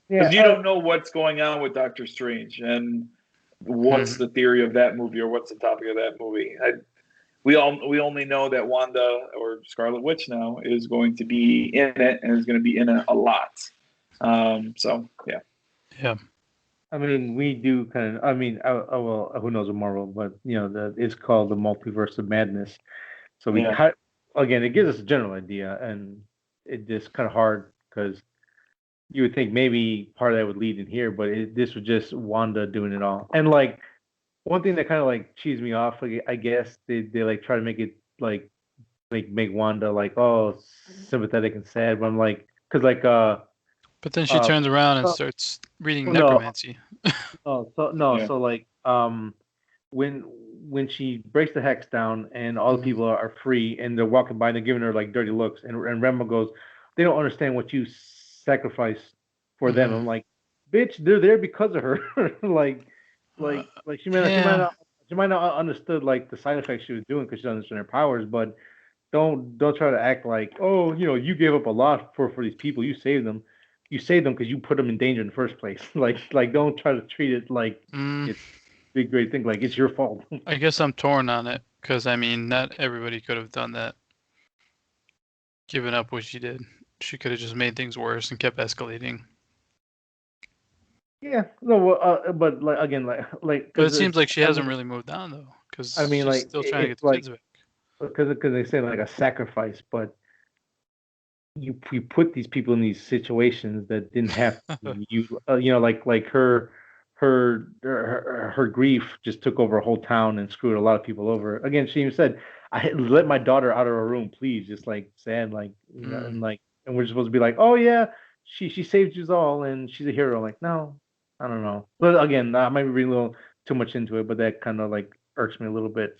yeah, because you don't know what's going on with Doctor Strange and what's hmm the theory of that movie or what's the topic of that movie. We only know that Wanda or Scarlet Witch now is going to be in it and is going to be in it a lot. So yeah, yeah, I mean, we do kind of. I mean, well, who knows with Marvel, but it's called the Multiverse of Madness. So we yeah. again, it gives us a general idea, and it just kind of hard because you would think maybe part of that would lead in here, but this was just Wanda doing it all. And like one thing that kind of like cheesed me off, like, I guess they like try to make it like make Wanda like sympathetic and sad, but I'm like, cause like But then she uh turns around and uh, starts reading no necromancy. no Yeah. so like when when she breaks the hex down and all the Mhm. people are free and they're walking by and they're giving her like dirty looks and Remo goes, they don't understand what you sacrificed for them. Mhm. I'm like, bitch, they're there because of her. like Uh, like yeah. she might not understood like the side effects she was doing because she doesn't understand her powers, but don't try to act like, oh, you gave up a lot for these people, you saved them. You saved them because you put them in danger in the first place. like don't try to treat it like Mm, it's big great thing, like it's your fault. I guess I'm torn on it because I mean, not everybody could have done that. Given up what she did, she could have just made things worse and kept escalating. Yeah, no, well, but like again, like But because it seems like she I hasn't mean, really moved on though, I because mean, she's like still trying to get it's the like kids back. because they say like a sacrifice, but you put these people in these situations that didn't have to be. Like her grief just took over a whole town and screwed a lot of people over. Again, she even said, "I let my daughter out of her room, please." Just like sad, like Mm, and we're supposed to be like, "Oh yeah, she saved you all and she's a hero." Like no. I don't know. But again, I might be reading a little too much into it, but that kind of like irks me a little bit.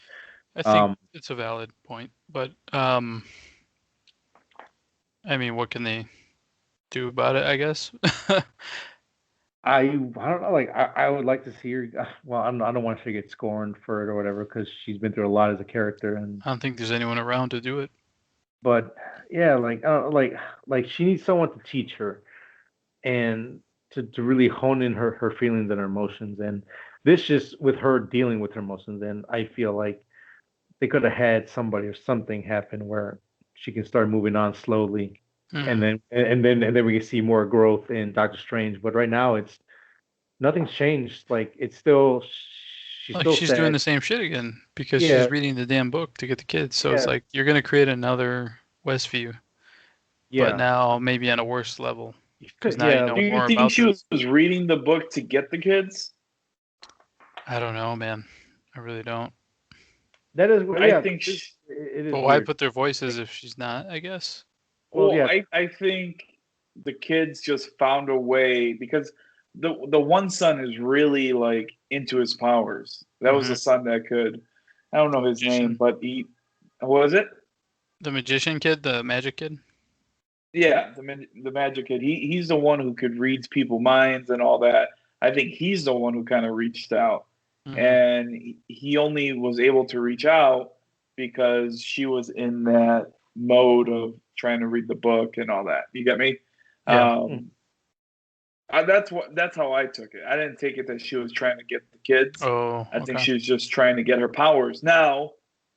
I think Um, it's a valid point, but I mean, what can they do about it? I guess. I don't know. Like I would like to see her. Well, I don't want her to get scorned for it or whatever because she's been through a lot as a character. And I don't think there's anyone around to do it. but yeah, like she needs someone to teach her and to really hone in her feelings and her emotions. And this just with her dealing with her emotions. And I feel like they could have had somebody or something happen where she can start moving on slowly, and Mhm. then we can see more growth in Doctor Strange. But right now, it's nothing's changed. Like it's still she's Like still she's doing sad. the same shit again because Yeah, she's reading the damn book to get the kids. So it's yeah, like you're gonna create another Westview, but yeah, now maybe on a worse level because now you yeah. know Do you more think about she them. was reading the book to get the kids? I don't know, man. I really don't. That is I yeah. think. It is But why weird. put their Like, voices if she's not? I guess. well, Well, yeah, I think the kids just found a way because the one son is really like into his powers. That was Hmm. the son that could. I don't know his name, Magician, but he what was it? the magician kid, the magic kid. Yeah, the magic kid. He's the one who could read people's minds and all that. I think he's the one who kind of reached out, Hmm. and he only was able to reach out because she was in that mode of trying to read the book and all that. You get me? Yeah. mm, Um, that's how I took it. I didn't take it that she was trying to get the kids. Oh, I think okay. she was just trying to get her powers. Now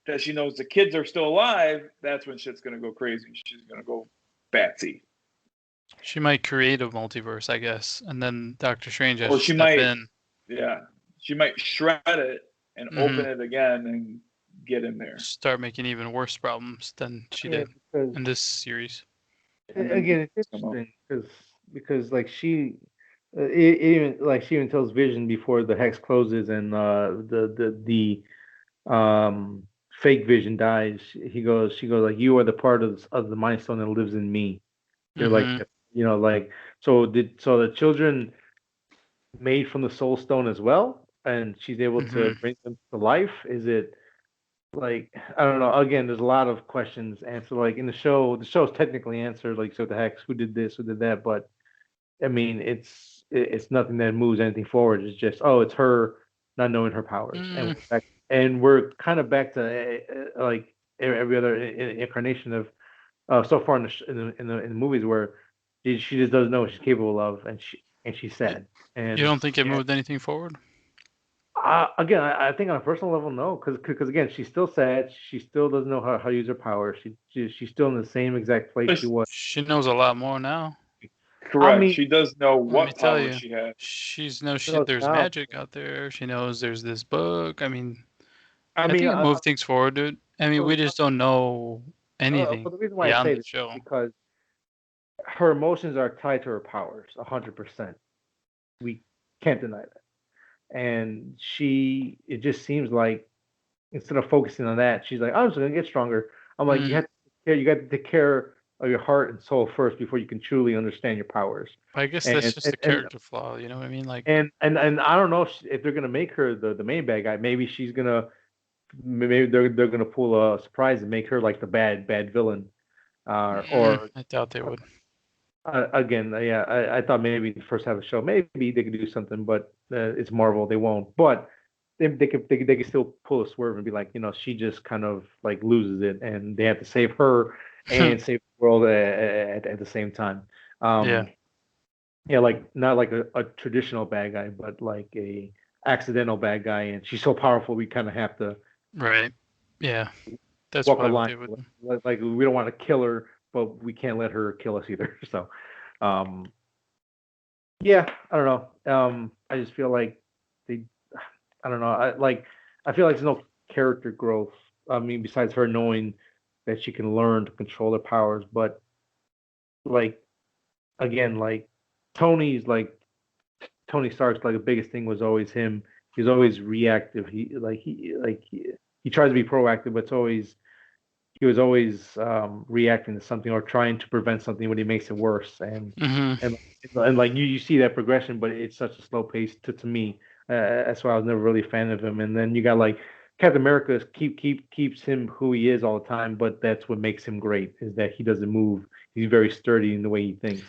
that she knows the kids are still alive, that's when shit's gonna go crazy. She's gonna go batsy. She might create a multiverse, I guess, and then Doctor Strange has Or to she step might, in. yeah, she might shred it and Hmm. open it again and get in there, Start making even worse problems than she yeah. did Because in this series. and then again, it's come up. interesting because like even like she even tells Vision before the hex closes and the fake Vision dies. She goes like you are the part of the Mind Stone that lives in me. You're like Hmm. like so the children made from the Soul Stone as well, and she's able to Hmm. bring them to life. Is it like I don't know. Again, there's a lot of questions answered. Like in the show's technically answered. Like so, the hex, who did this, who did that, but I mean, it's nothing that moves anything forward. It's just oh, it's her not knowing her powers, Mm, and we're kind of back to like every other incarnation of so far in in the movies where she just doesn't know what she's capable of, and she's y- sad. you And don't think it yeah, moved anything forward? again, I think on a personal level, no, because again, she's still sad. She still doesn't know how to use her power. She's still in the same exact place But she was. She knows a lot more now. I correct, mean, she does know Let me what tell power you, she has. she's knows you know, there's now, magic out there. She knows there's this book. I mean, I I mean, think it moved things forward, dude. I mean, we so, just don't know but anything the reason why I beyond say the this is show. because her emotions are tied to her powers, 100%. We can't deny that. And it just seems like instead of focusing on that, she's like, I'm just gonna get stronger. I'm like, Mm, you got to take care of your heart and soul first before you can truly understand your powers. I guess that's And just a character flaw. You know what I mean? Like, and I don't know if they're gonna make her the main bad guy. Maybe they're gonna pull a surprise and make her like the bad villain. Or I doubt they would. again, yeah, I thought maybe the first half of the show, maybe they could do something, but it's Marvel, they won't. But they could still pull a swerve and be like, she just kind of like loses it, and they have to save her and save the world at the same time. Yeah. Um, yeah, like not like a traditional bad guy, but like a accidental bad guy, and she's so powerful we kind of have to Right. Yeah. That's walk a probably what line. they would. Like we don't want to kill her, but we can't let her kill us either. So, um, yeah, I don't know. I just feel like they, I don't know. I feel like there's no character growth. I mean, besides her knowing that she can learn to control her powers, but like again, like Tony's like Tony Stark's like the biggest thing was always him. He's always reactive. He tries to be proactive, but it's always he was always reacting to something or trying to prevent something when he makes it worse. Hmm. And like you see that progression, but it's such a slow pace to me. That's why I was never really a fan of him. And then you got like Captain America keeps him who he is all the time, but that's what makes him great is that he doesn't move. He's very sturdy in the way he thinks.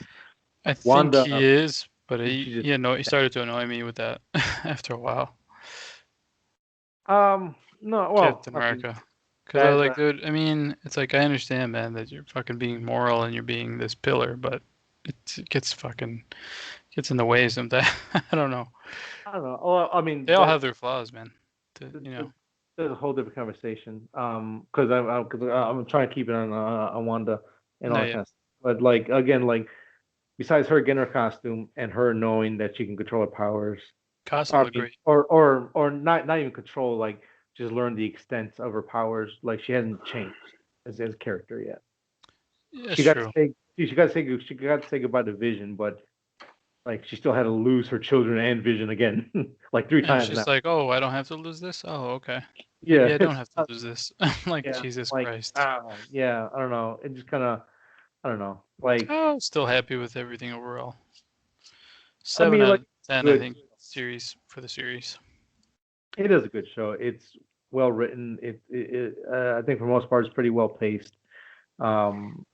I think Wanda, he is, but she just he started to annoy me with that after a while. no, well, Captain I mean America. Because I was that like, dude, I mean, it's like, I understand, man, that you're fucking being moral and you're being this pillar, but it gets in the way sometimes. I don't know. I don't know. Well, I mean They all that have their flaws, man. th- You th- know. that's a whole different conversation. Because I'm trying to keep it on Wanda and all No, that yeah. kind of stuff. But like again, like besides her getting her costume and her knowing that she can control her powers, Costume I looked mean, great. or not even control, like just learn the extent of her powers. Like she hasn't changed as a character yet. Yeah, that's She got to true. say she got to say goodbye to Vision, but like she still had to lose her children and Vision again, like three And times she's now. like, oh, I don't have to lose this? Oh, okay. Maybe Yeah, I don't it's have to lose this. I'm like, yeah, Jesus like Christ. yeah, I don't know. It just kind of I don't know. Like Oh, still happy with everything overall. I 7 mean, out like of 10, I good. think, series for the series. It is a good show. It's well written. I think for the most part, it's pretty well paced. Um,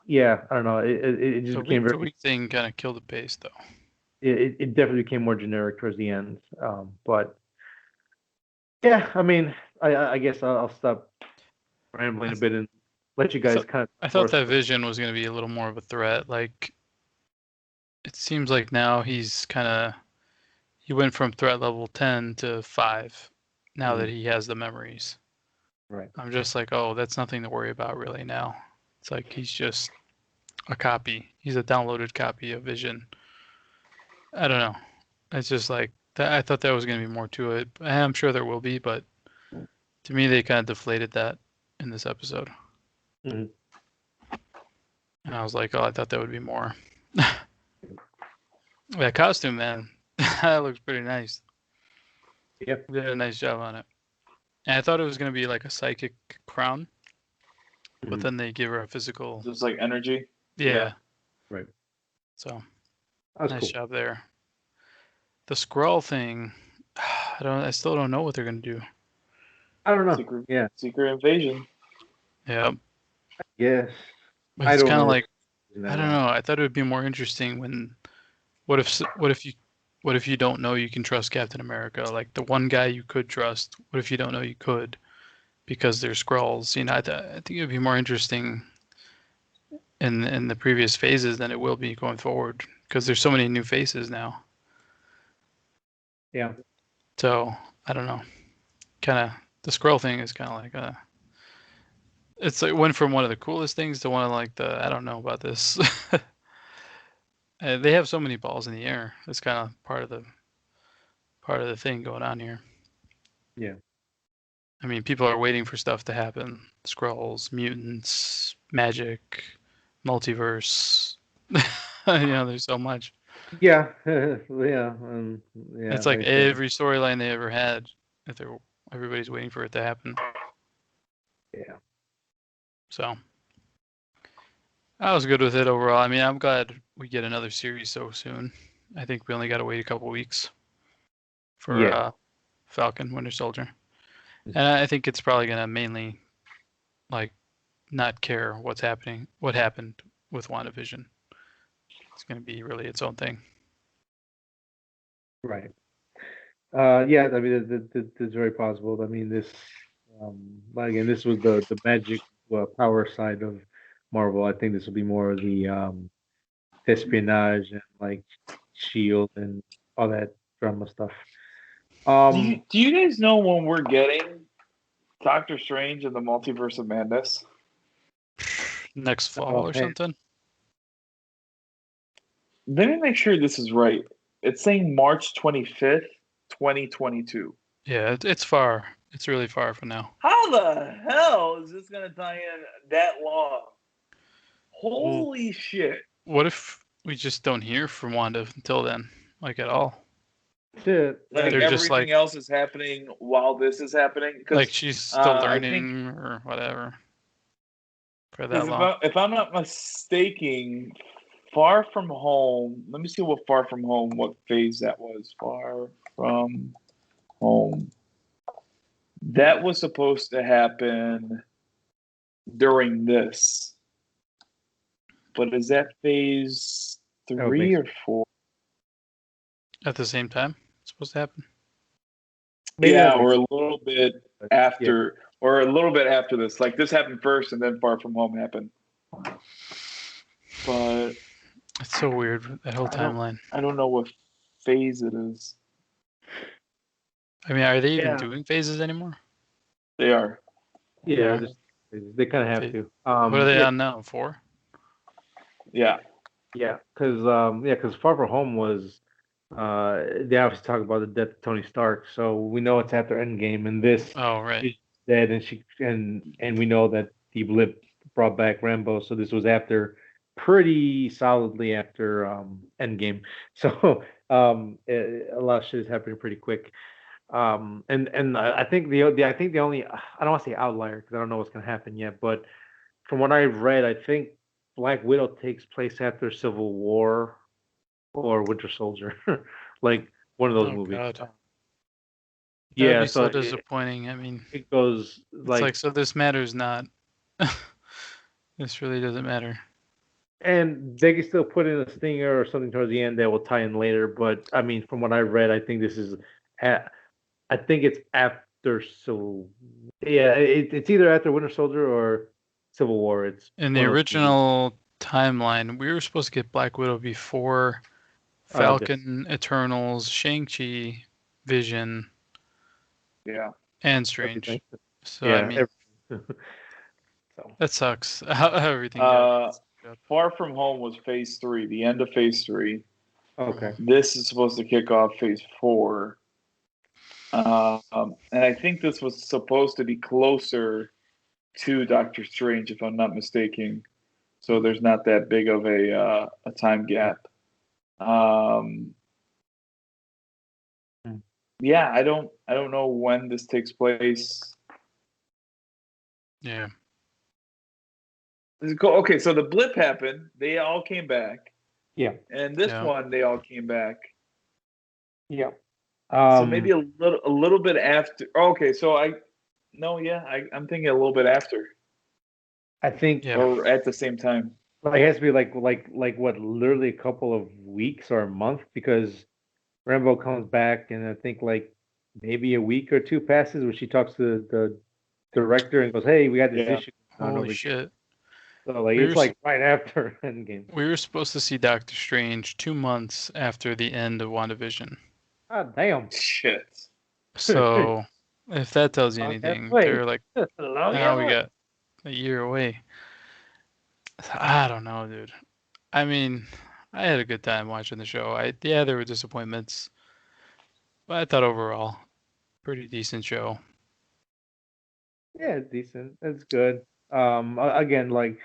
yeah, I don't know. It just The became week to very. week thing kind of killed the pace, though. It definitely became more generic towards the end. But yeah, I mean, I guess I'll stop I, rambling a th- bit and let you I guys thought kind of I thought more. that Vision was going to be a little more of a threat. Like, it seems like now he went from threat level 10 to 5 now that Mhm, he has the memories. right. I'm just like, oh, that's nothing to worry about really now. It's like he's just a copy. He's a downloaded copy of Vision. I don't know. It's just like that. I thought there was going to be more to it. I'm sure there will be, but to me, they kind of deflated that in this episode. Mhm. And I was like, oh, I thought that would be more. That costume, man, that looks pretty nice. Yep. They did a nice job on it. And I thought it was going to be like a psychic crown, but Mhm. then they give her a physical. Just like energy. Yeah. Right. So That's nice cool. job there. The scroll thing, I still don't know what they're going to do. I don't know. Secret Yeah. secret invasion. Yeah. Yes. But I it's don't kind know of where like, I that don't one. know. I thought it would be more interesting when what if you don't know you can trust Captain America? Like the one guy you could trust, what if you don't know you could because they're scrolls? You know, I think it would be more interesting in the previous phases than it will be going forward because there's so many new faces now. Yeah. So I don't know. Kind of the scroll thing is kind of like it's like went from one of the coolest things to one of like the I don't know about this. They have so many balls in the air. It's kind of part of the thing going on here. Yeah. I mean, people are waiting for stuff to happen. Skrulls, mutants, magic, multiverse. There's so much. Yeah. Yeah. Yeah. It's Like like I said. every storyline they ever had. If everybody's waiting for it to happen. Yeah. So I was good with it overall. I mean, I'm glad we get another series so soon. I think we only got to wait a couple weeks for Yeah. Falcon Winter Soldier, and I think it's probably gonna mainly like not care what happened with WandaVision. It's gonna be really its own thing. Right. Yeah. I mean, that's very possible. I mean, but again, this was the magic power side of Marvel. I think this will be more of the espionage and like Shield and all that drama stuff. Do you guys know when we're getting Doctor Strange and the Multiverse of Madness? Next fall Oh or man, something. Let me make sure this is right. It's saying March 25th, 2022. Yeah, it's far. It's really far from now. How the hell is this going to tie in that long? Well, Holy shit. what if we just don't hear from Wanda until then, like at all? Shit. Like They're just everything else is happening while this is happening. like she's still I think learning or whatever for that because long. if I'm not mistaken, Far From Home. Let me see what Far From Home, what phase that was. Far From Home. That was supposed to happen during this, but is that phase That would 3 make or 4? At the same time, it's supposed to happen. Maybe Yeah, that or makes a little bit sense. Yeah. after, or a little bit after this. Like this happened first, and then Far From Home happened. But It's so weird, that whole I don't, timeline. I don't know what phase it is. I mean, are they even Yeah. doing phases anymore? They are. Yeah, Yeah. just, they kind of have They- to. What are they yeah, on now? 4? Yeah. yeah, because Far From Home was, they obviously talk about the death of Tony Stark, so we know it's after Endgame, and this Oh, right. she's dead, and we know that the blip brought back Rambo, so this was after, pretty solidly after Endgame, so a lot of shit is happening pretty quick. And I think I think the only, I don't want to say outlier because I don't know what's gonna happen yet, but from what I've read, I think Black Widow takes place after Civil War or Winter Soldier, like one of those Oh, movies. God. That'd Yeah, be so so disappointing. I mean, it goes it's like, like, so this matters not. This really doesn't matter. and they can still put in a stinger or something towards the end that will tie in later. But I mean, from what I read, I think this is, I think it's after. So yeah, it's either after Winter Soldier or Civil War. It's In the one of those movies. original timeline, we were supposed to get Black Widow before This. Falcon, Eternals, Shang-Chi, Vision, Yeah. and Everything. Strange. So, I Yeah. mean, So that sucks how everything got. Far From Home was phase 3, the end of phase 3. okay. This is supposed to kick off phase 4. And I think this was supposed to be closer to Doctor Strange, if I'm not mistaken. So there's not that big of a time gap. Yeah, I don't know when this takes place. Yeah. Okay, so the blip happened. They all came back, Yeah. and this Yeah. one they all came back. Yeah. So maybe a little bit after. Okay, so I'm thinking a little bit after I think Yeah. or at the same time. like it has to be like what, literally a couple of weeks or a month, because Rambo comes back and I think like maybe a week or two passes where she talks to the director and goes, "Hey, we got this Yeah. issue going on Holy over here." shit. So like We it's were like right after Endgame. we were supposed to see Doctor Strange 2 months after the end of WandaVision. Ah, damn. Shit. So, if that tells you Long ass anything, way. they're like, Long now ass we way. got a year away. I don't know, dude. I mean, I had a good time watching the show. Yeah, there were disappointments, but I thought overall, pretty decent show. Yeah, it's decent. It's good. Again, like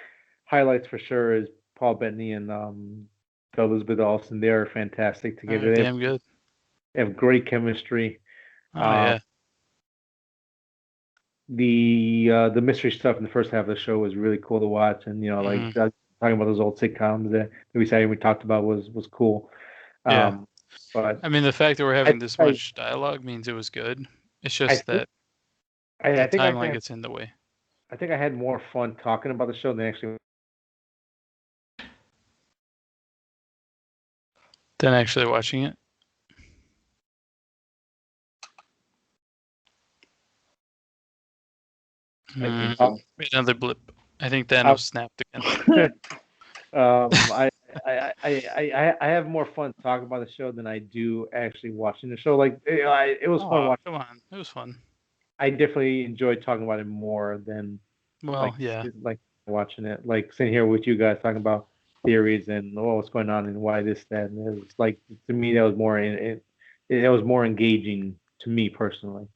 highlights for sure is Paul Bettany and Elizabeth Olsen. They're fantastic together. Damn good. They have great chemistry. Oh Um, yeah. the mystery stuff in the first half of the show was really cool to watch, and Mhm. talking about those old sitcoms that we talked about was cool. Yeah. But I mean, the fact that we're I having this I, much dialogue means it was good. It's I just think that the I think I timeline can gets in the way. I think I had more fun talking about the show than actually. Than actually watching it. I think Mm, so. another blip. I think I, Thanos snapped again. um, I, I have more fun talking about the show than I do actually watching the show. Like it was fun Oh, watching. come on. It was fun. I definitely enjoyed talking about it more than like Well, yeah. like watching it. Like sitting here with you guys talking about theories and what's going on and why this that, and it was like, to me that was more it was more engaging to me personally.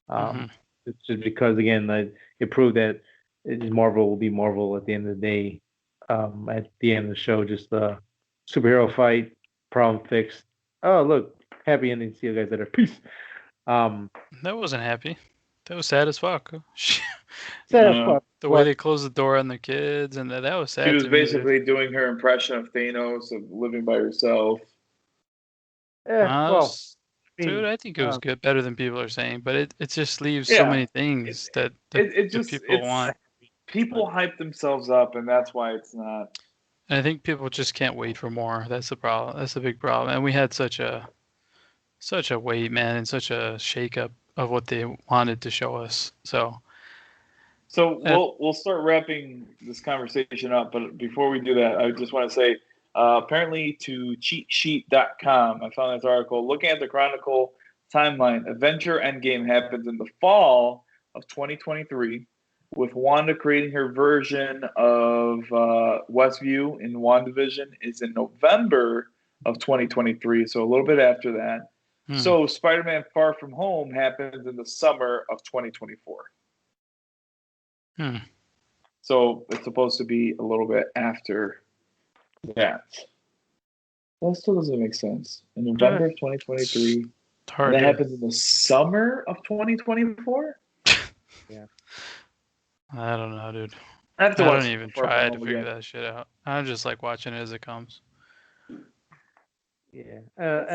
hmm It's just because again, like, it proved that Marvel will be Marvel at the end of the day. At the end of the show, just a superhero fight, problem fixed. Oh, look, Happy ending. See you guys later. Peace. That wasn't happy. That was sad as fuck. Sad as Uh, fuck. The way But they closed the door on the kids, and that was she sad was to me, dude. basically doing her impression of Thanos of living by herself. well, Dude, I think it was good, better than people are saying, but it just leaves so Yeah, many things that people want. People hype themselves up, and that's why it's not. And I think people just can't wait for more. That's the problem. That's the big problem. And we had such a wait, man, and such a shakeup of what they wanted to show us. So We'll start wrapping this conversation up, but before we do that, I just want to say, apparently to cheatsheet.com, I found this article looking at the Chronicle timeline. Avenger Endgame happens in the fall of 2023, with Wanda creating her version of Westview in Wandavision is in November of 2023, so a little bit after that. So Spider-Man Far From Home happens in the summer of 2024. So it's supposed to be a little bit after that. That still doesn't make sense. In November of 2023, and that happens in the summer of 2024? Yeah. I don't know, dude. I don't even try to figure that shit out. I'm just like watching it as it comes. Yeah.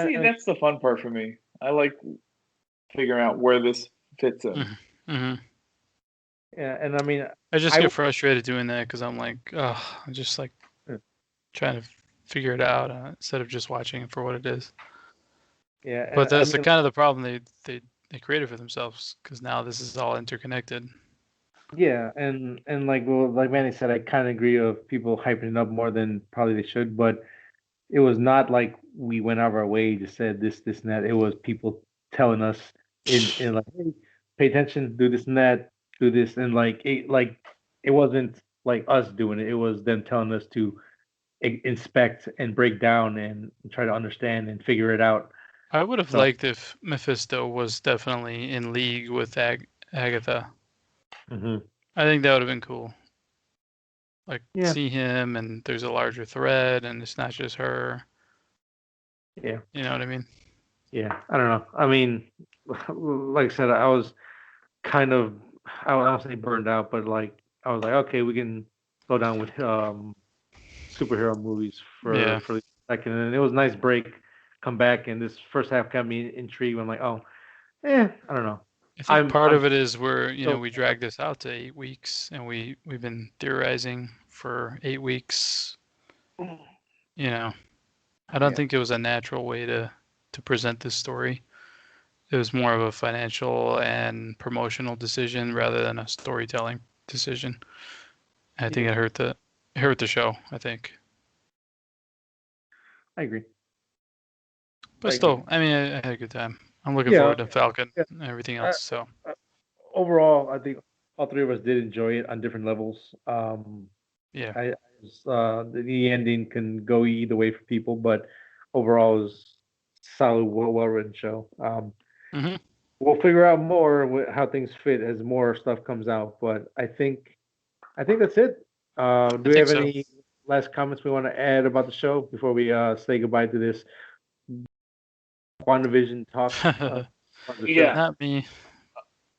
See, that's the fun part for me. I like figuring out where this fits in. Mm-hmm. Yeah, and I mean, I just get frustrated doing that because I'm like, I'm just like trying to figure it out instead of just watching it for what it is. Yeah, but that's kind of the problem they created for themselves, because now this is all interconnected. Yeah, and like Manny said, I kind of agree of people hyping it up more than probably they should, but it was not like we went out of our way to say this, and that. It was people telling us in like, hey, pay attention, do this and that, do this, and it wasn't like us doing it. It was them telling us to inspect and break down and try to understand and figure it out. I would have liked if Mephisto was definitely in league with Agatha. Mm-hmm. I think that would have been cool. Like, see him, and there's a larger thread, and it's not just her. Yeah. You know what I mean? Yeah, I don't know. I mean, like I said, I was kind of, I don't say burned out, but like I was like, okay, we can slow down with superhero movies for the second, and it was a nice break. Come back, and this first half got me intrigued. I'm like, oh, I don't know. I think part of it is we dragged this out to 8 weeks, and we've been theorizing for 8 weeks. I don't think it was a natural way to present this story. It was more of a financial and promotional decision rather than a storytelling decision. I think it hurt the show, I think. I agree. But still, I mean, I had a good time. I'm looking forward to Falcon and everything else. So overall, I think all three of us did enjoy it on different levels. Yeah. The ending can go either way for people, but overall, it was solid, well written show. We'll figure out more how things fit as more stuff comes out, but I think that's it. Do we have any last comments we want to add about the show before we say goodbye to this WandaVision talk? Yeah, not me.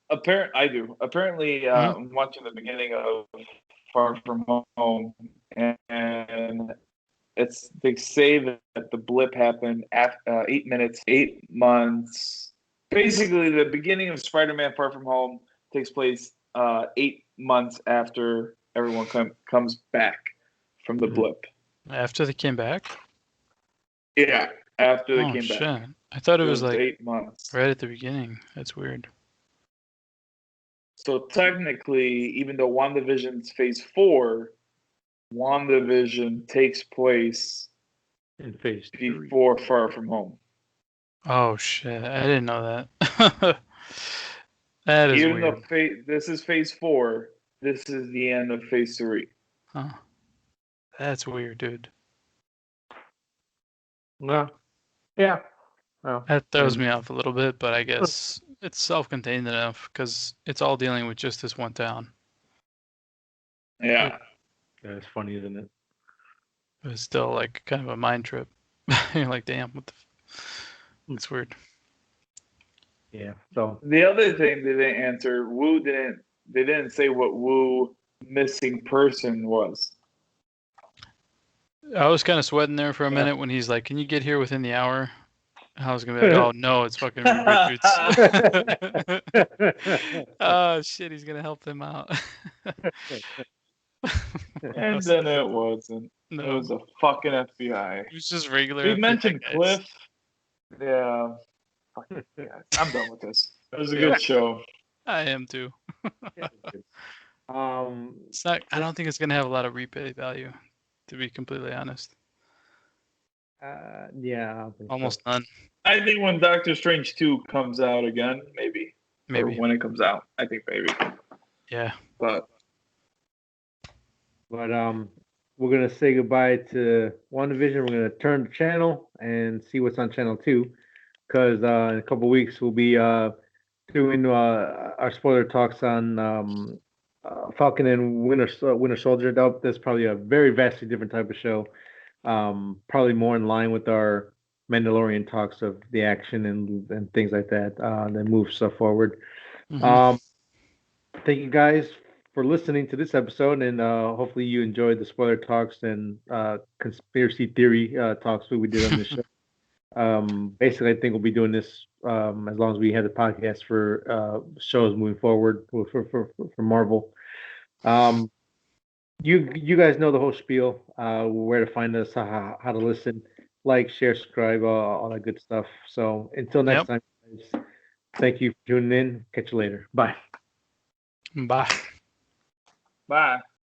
I do. Apparently, I'm watching the beginning of Far From Home, and they say that the blip happened after 8 minutes, 8 months. Basically, the beginning of Spider-Man Far From Home takes place 8 months after everyone comes back from the blip. After they came back? Yeah, after they came back. I thought it was like 8 months. Right at the beginning. That's weird. So technically, even though WandaVision's Phase 4, WandaVision takes place in Phase 3 before Far From Home. Oh shit! I didn't know that. That is even weird. Though this is Phase 4, this is the end of Phase 3. Huh. That's weird, dude. Well, yeah. Well, that throws me off a little bit, but I guess it's self-contained enough because it's all dealing with just this one town. Yeah. It's funny, isn't it? But it's still like kind of a mind trip. You're like, damn, what the It's weird. Yeah. So The other thing they didn't answer, they didn't say what Wu missing person was. I was kind of sweating there for a Yeah. minute when he's like, "Can you get here within the hour?" I was gonna be like, "Oh no, it's fucking Reed Richards." Oh shit, he's gonna help them out. And then it wasn't. No, It was a fucking FBI. it was just regular. We FBI mentioned guys. Cliff. Yeah. Fucking guys. I'm done with this. It was a Yeah. good show. I am too. It's not. I don't think it's gonna have a lot of replay value, to be completely honest. Yeah, I don't think so. Almost none. I think when Doctor Strange 2 comes out again, maybe. Or Maybe. when it comes out, I think maybe. Yeah. But we're gonna say goodbye to Wandavision. We're gonna turn the channel and see what's on channel 2, because in a couple weeks we'll be doing our spoiler talks on Falcon and Winter Soldier. That's probably a very vastly different type of show. Probably more in line with our Mandalorian talks of the action and things like that that move stuff forward. Mhm. Thank you guys for listening to this episode, and hopefully you enjoyed the spoiler talks and conspiracy theory talks that we did on this show. Basically, I think we'll be doing this as long as we have the podcast for shows moving forward for Marvel. You guys know the whole spiel, where to find us, how to listen, like, share, subscribe, all that good stuff. So until next time, guys, thank you for tuning in. Catch you later. Bye. Bye. bye.